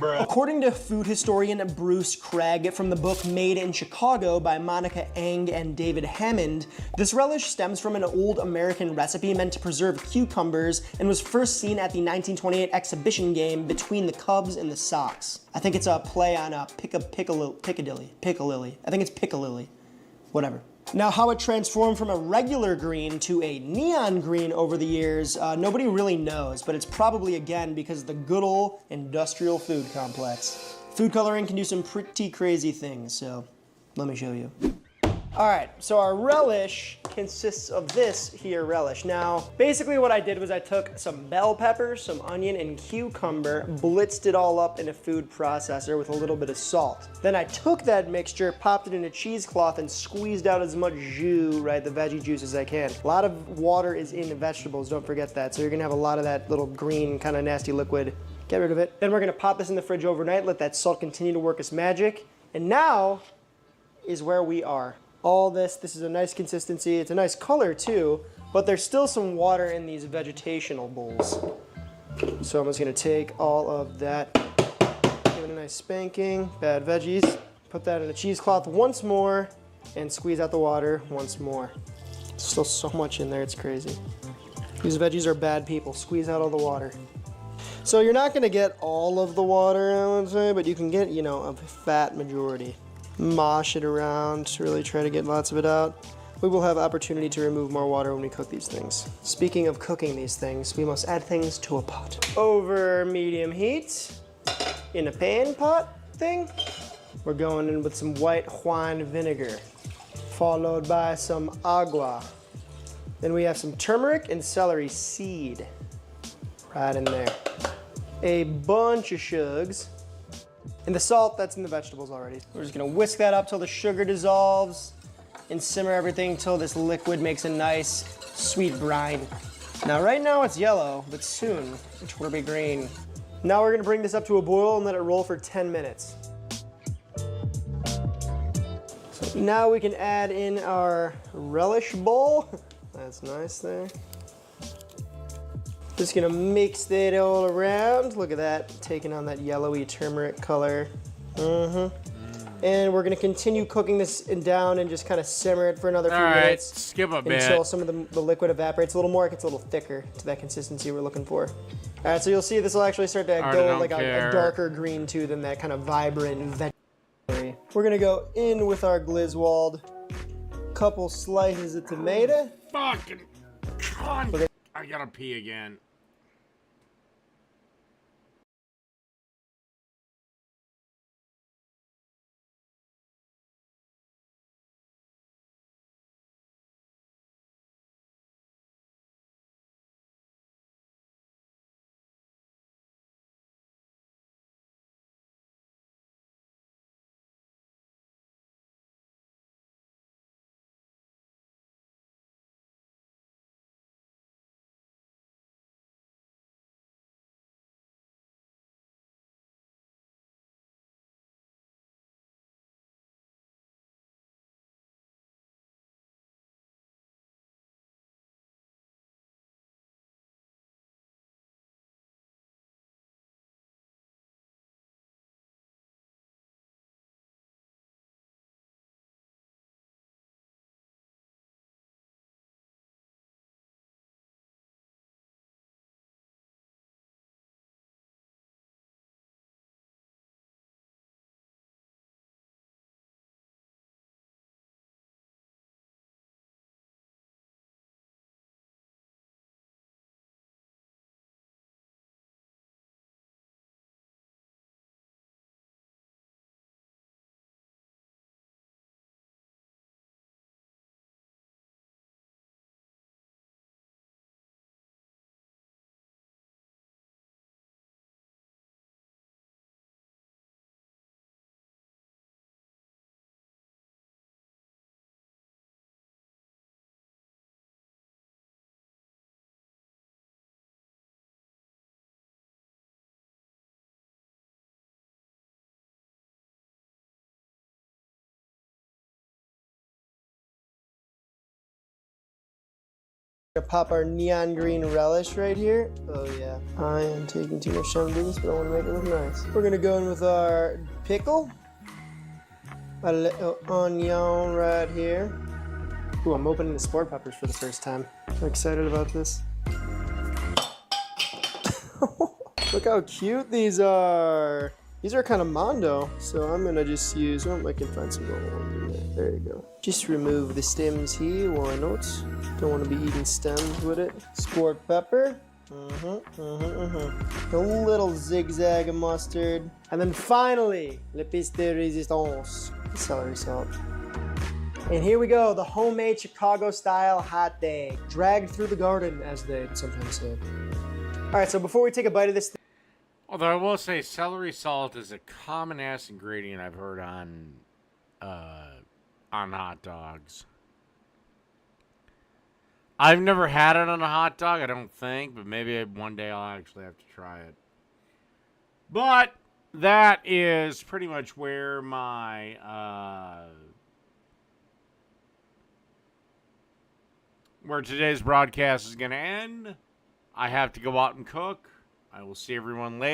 According to food historian Bruce Craig from the book Made in Chicago by Monica Eng and David Hammond, this relish stems from an old American recipe meant to preserve cucumbers and was first seen at the 1928 exhibition game Between the Cubs and the Sox. I think it's a play on Piccadilly. I think it's Piccadilly. Whatever. Now, how it transformed from a regular green to a neon green over the years, nobody really knows, but it's probably, again, because of the good old industrial food complex. Food coloring can do some pretty crazy things, so let me show you. All right, so our relish consists of this here relish. Now, basically what I did was I took some bell pepper, some onion, and cucumber, blitzed it all up in a food processor with a little bit of salt. Then I took that mixture, popped it in a cheesecloth, and squeezed out as much jus, right, the veggie juice as I can. A lot of water is in the vegetables, don't forget that. So you're gonna have a lot of that little green kind of nasty liquid. Get rid of it. Then we're gonna pop this in the fridge overnight, let that salt continue to work its magic. And now is where we are. All this is a nice consistency. It's a nice color too, but there's still some water in these vegetational bowls. So I'm just gonna take all of that, give it a nice spanking, bad veggies, put that in a cheesecloth once more, and squeeze out the water once more. Still so much in there, it's crazy. These veggies are bad people. Squeeze out all the water. So you're not gonna get all of the water, I would say, but you can get, you know, a fat majority. Mosh it around, really try to get lots of it out. We will have opportunity to remove more water when we cook these things. Speaking of cooking these things, we must add things to a pot. Over medium heat, in a pan pot thing, we're going in with some white wine vinegar, followed by some agua. Then we have some turmeric and celery seed right in there. A bunch of shugs. And the salt, that's in the vegetables already. We're just gonna whisk that up till the sugar dissolves and simmer everything till this liquid makes a nice sweet brine. Now right now it's yellow, but soon it will be green. Now we're gonna bring this up to a boil and let it roll for 10 minutes. So now we can add in our relish bowl. That's nice there. Just gonna mix that all around. Look at that, taking on that yellowy turmeric color. And we're gonna continue cooking this down and just kind of simmer it for another few minutes. Skip a bit. Until some of the liquid evaporates a little more, it gets a little thicker to that consistency we're looking for. All right, so you'll see this will actually start to go like a darker green too than that kind of vibrant veggie. We're gonna go in with our Gliswold. Couple slices of tomato. Fucking I gotta pee again. Gonna pop our neon green relish right here. Oh yeah. I am taking too much time to do this, but I want to make it look nice. We're gonna go in with our pickle. A little onion right here. Ooh, I'm opening the sport peppers for the first time. I'm excited about this. Look how cute these are. These are kind of mondo, so I'm gonna just use, oh, I can find some gold in there. There you go. Just remove the stems here, why not? Don't want to be eating stems with it. Sport pepper. A little zigzag of mustard. And then finally, le piece de résistance, celery salt. And here we go, the homemade Chicago-style hot dog. Dragged through the garden, as they sometimes say. All right, so before we take a bite of this, Although I will say celery salt is a common ass ingredient I've heard on hot dogs. I've never had it on a hot dog, I don't think, but maybe one day I'll actually have to try it. But that is pretty much where my where today's broadcast is going to end. I have to go out and cook. I will see everyone later.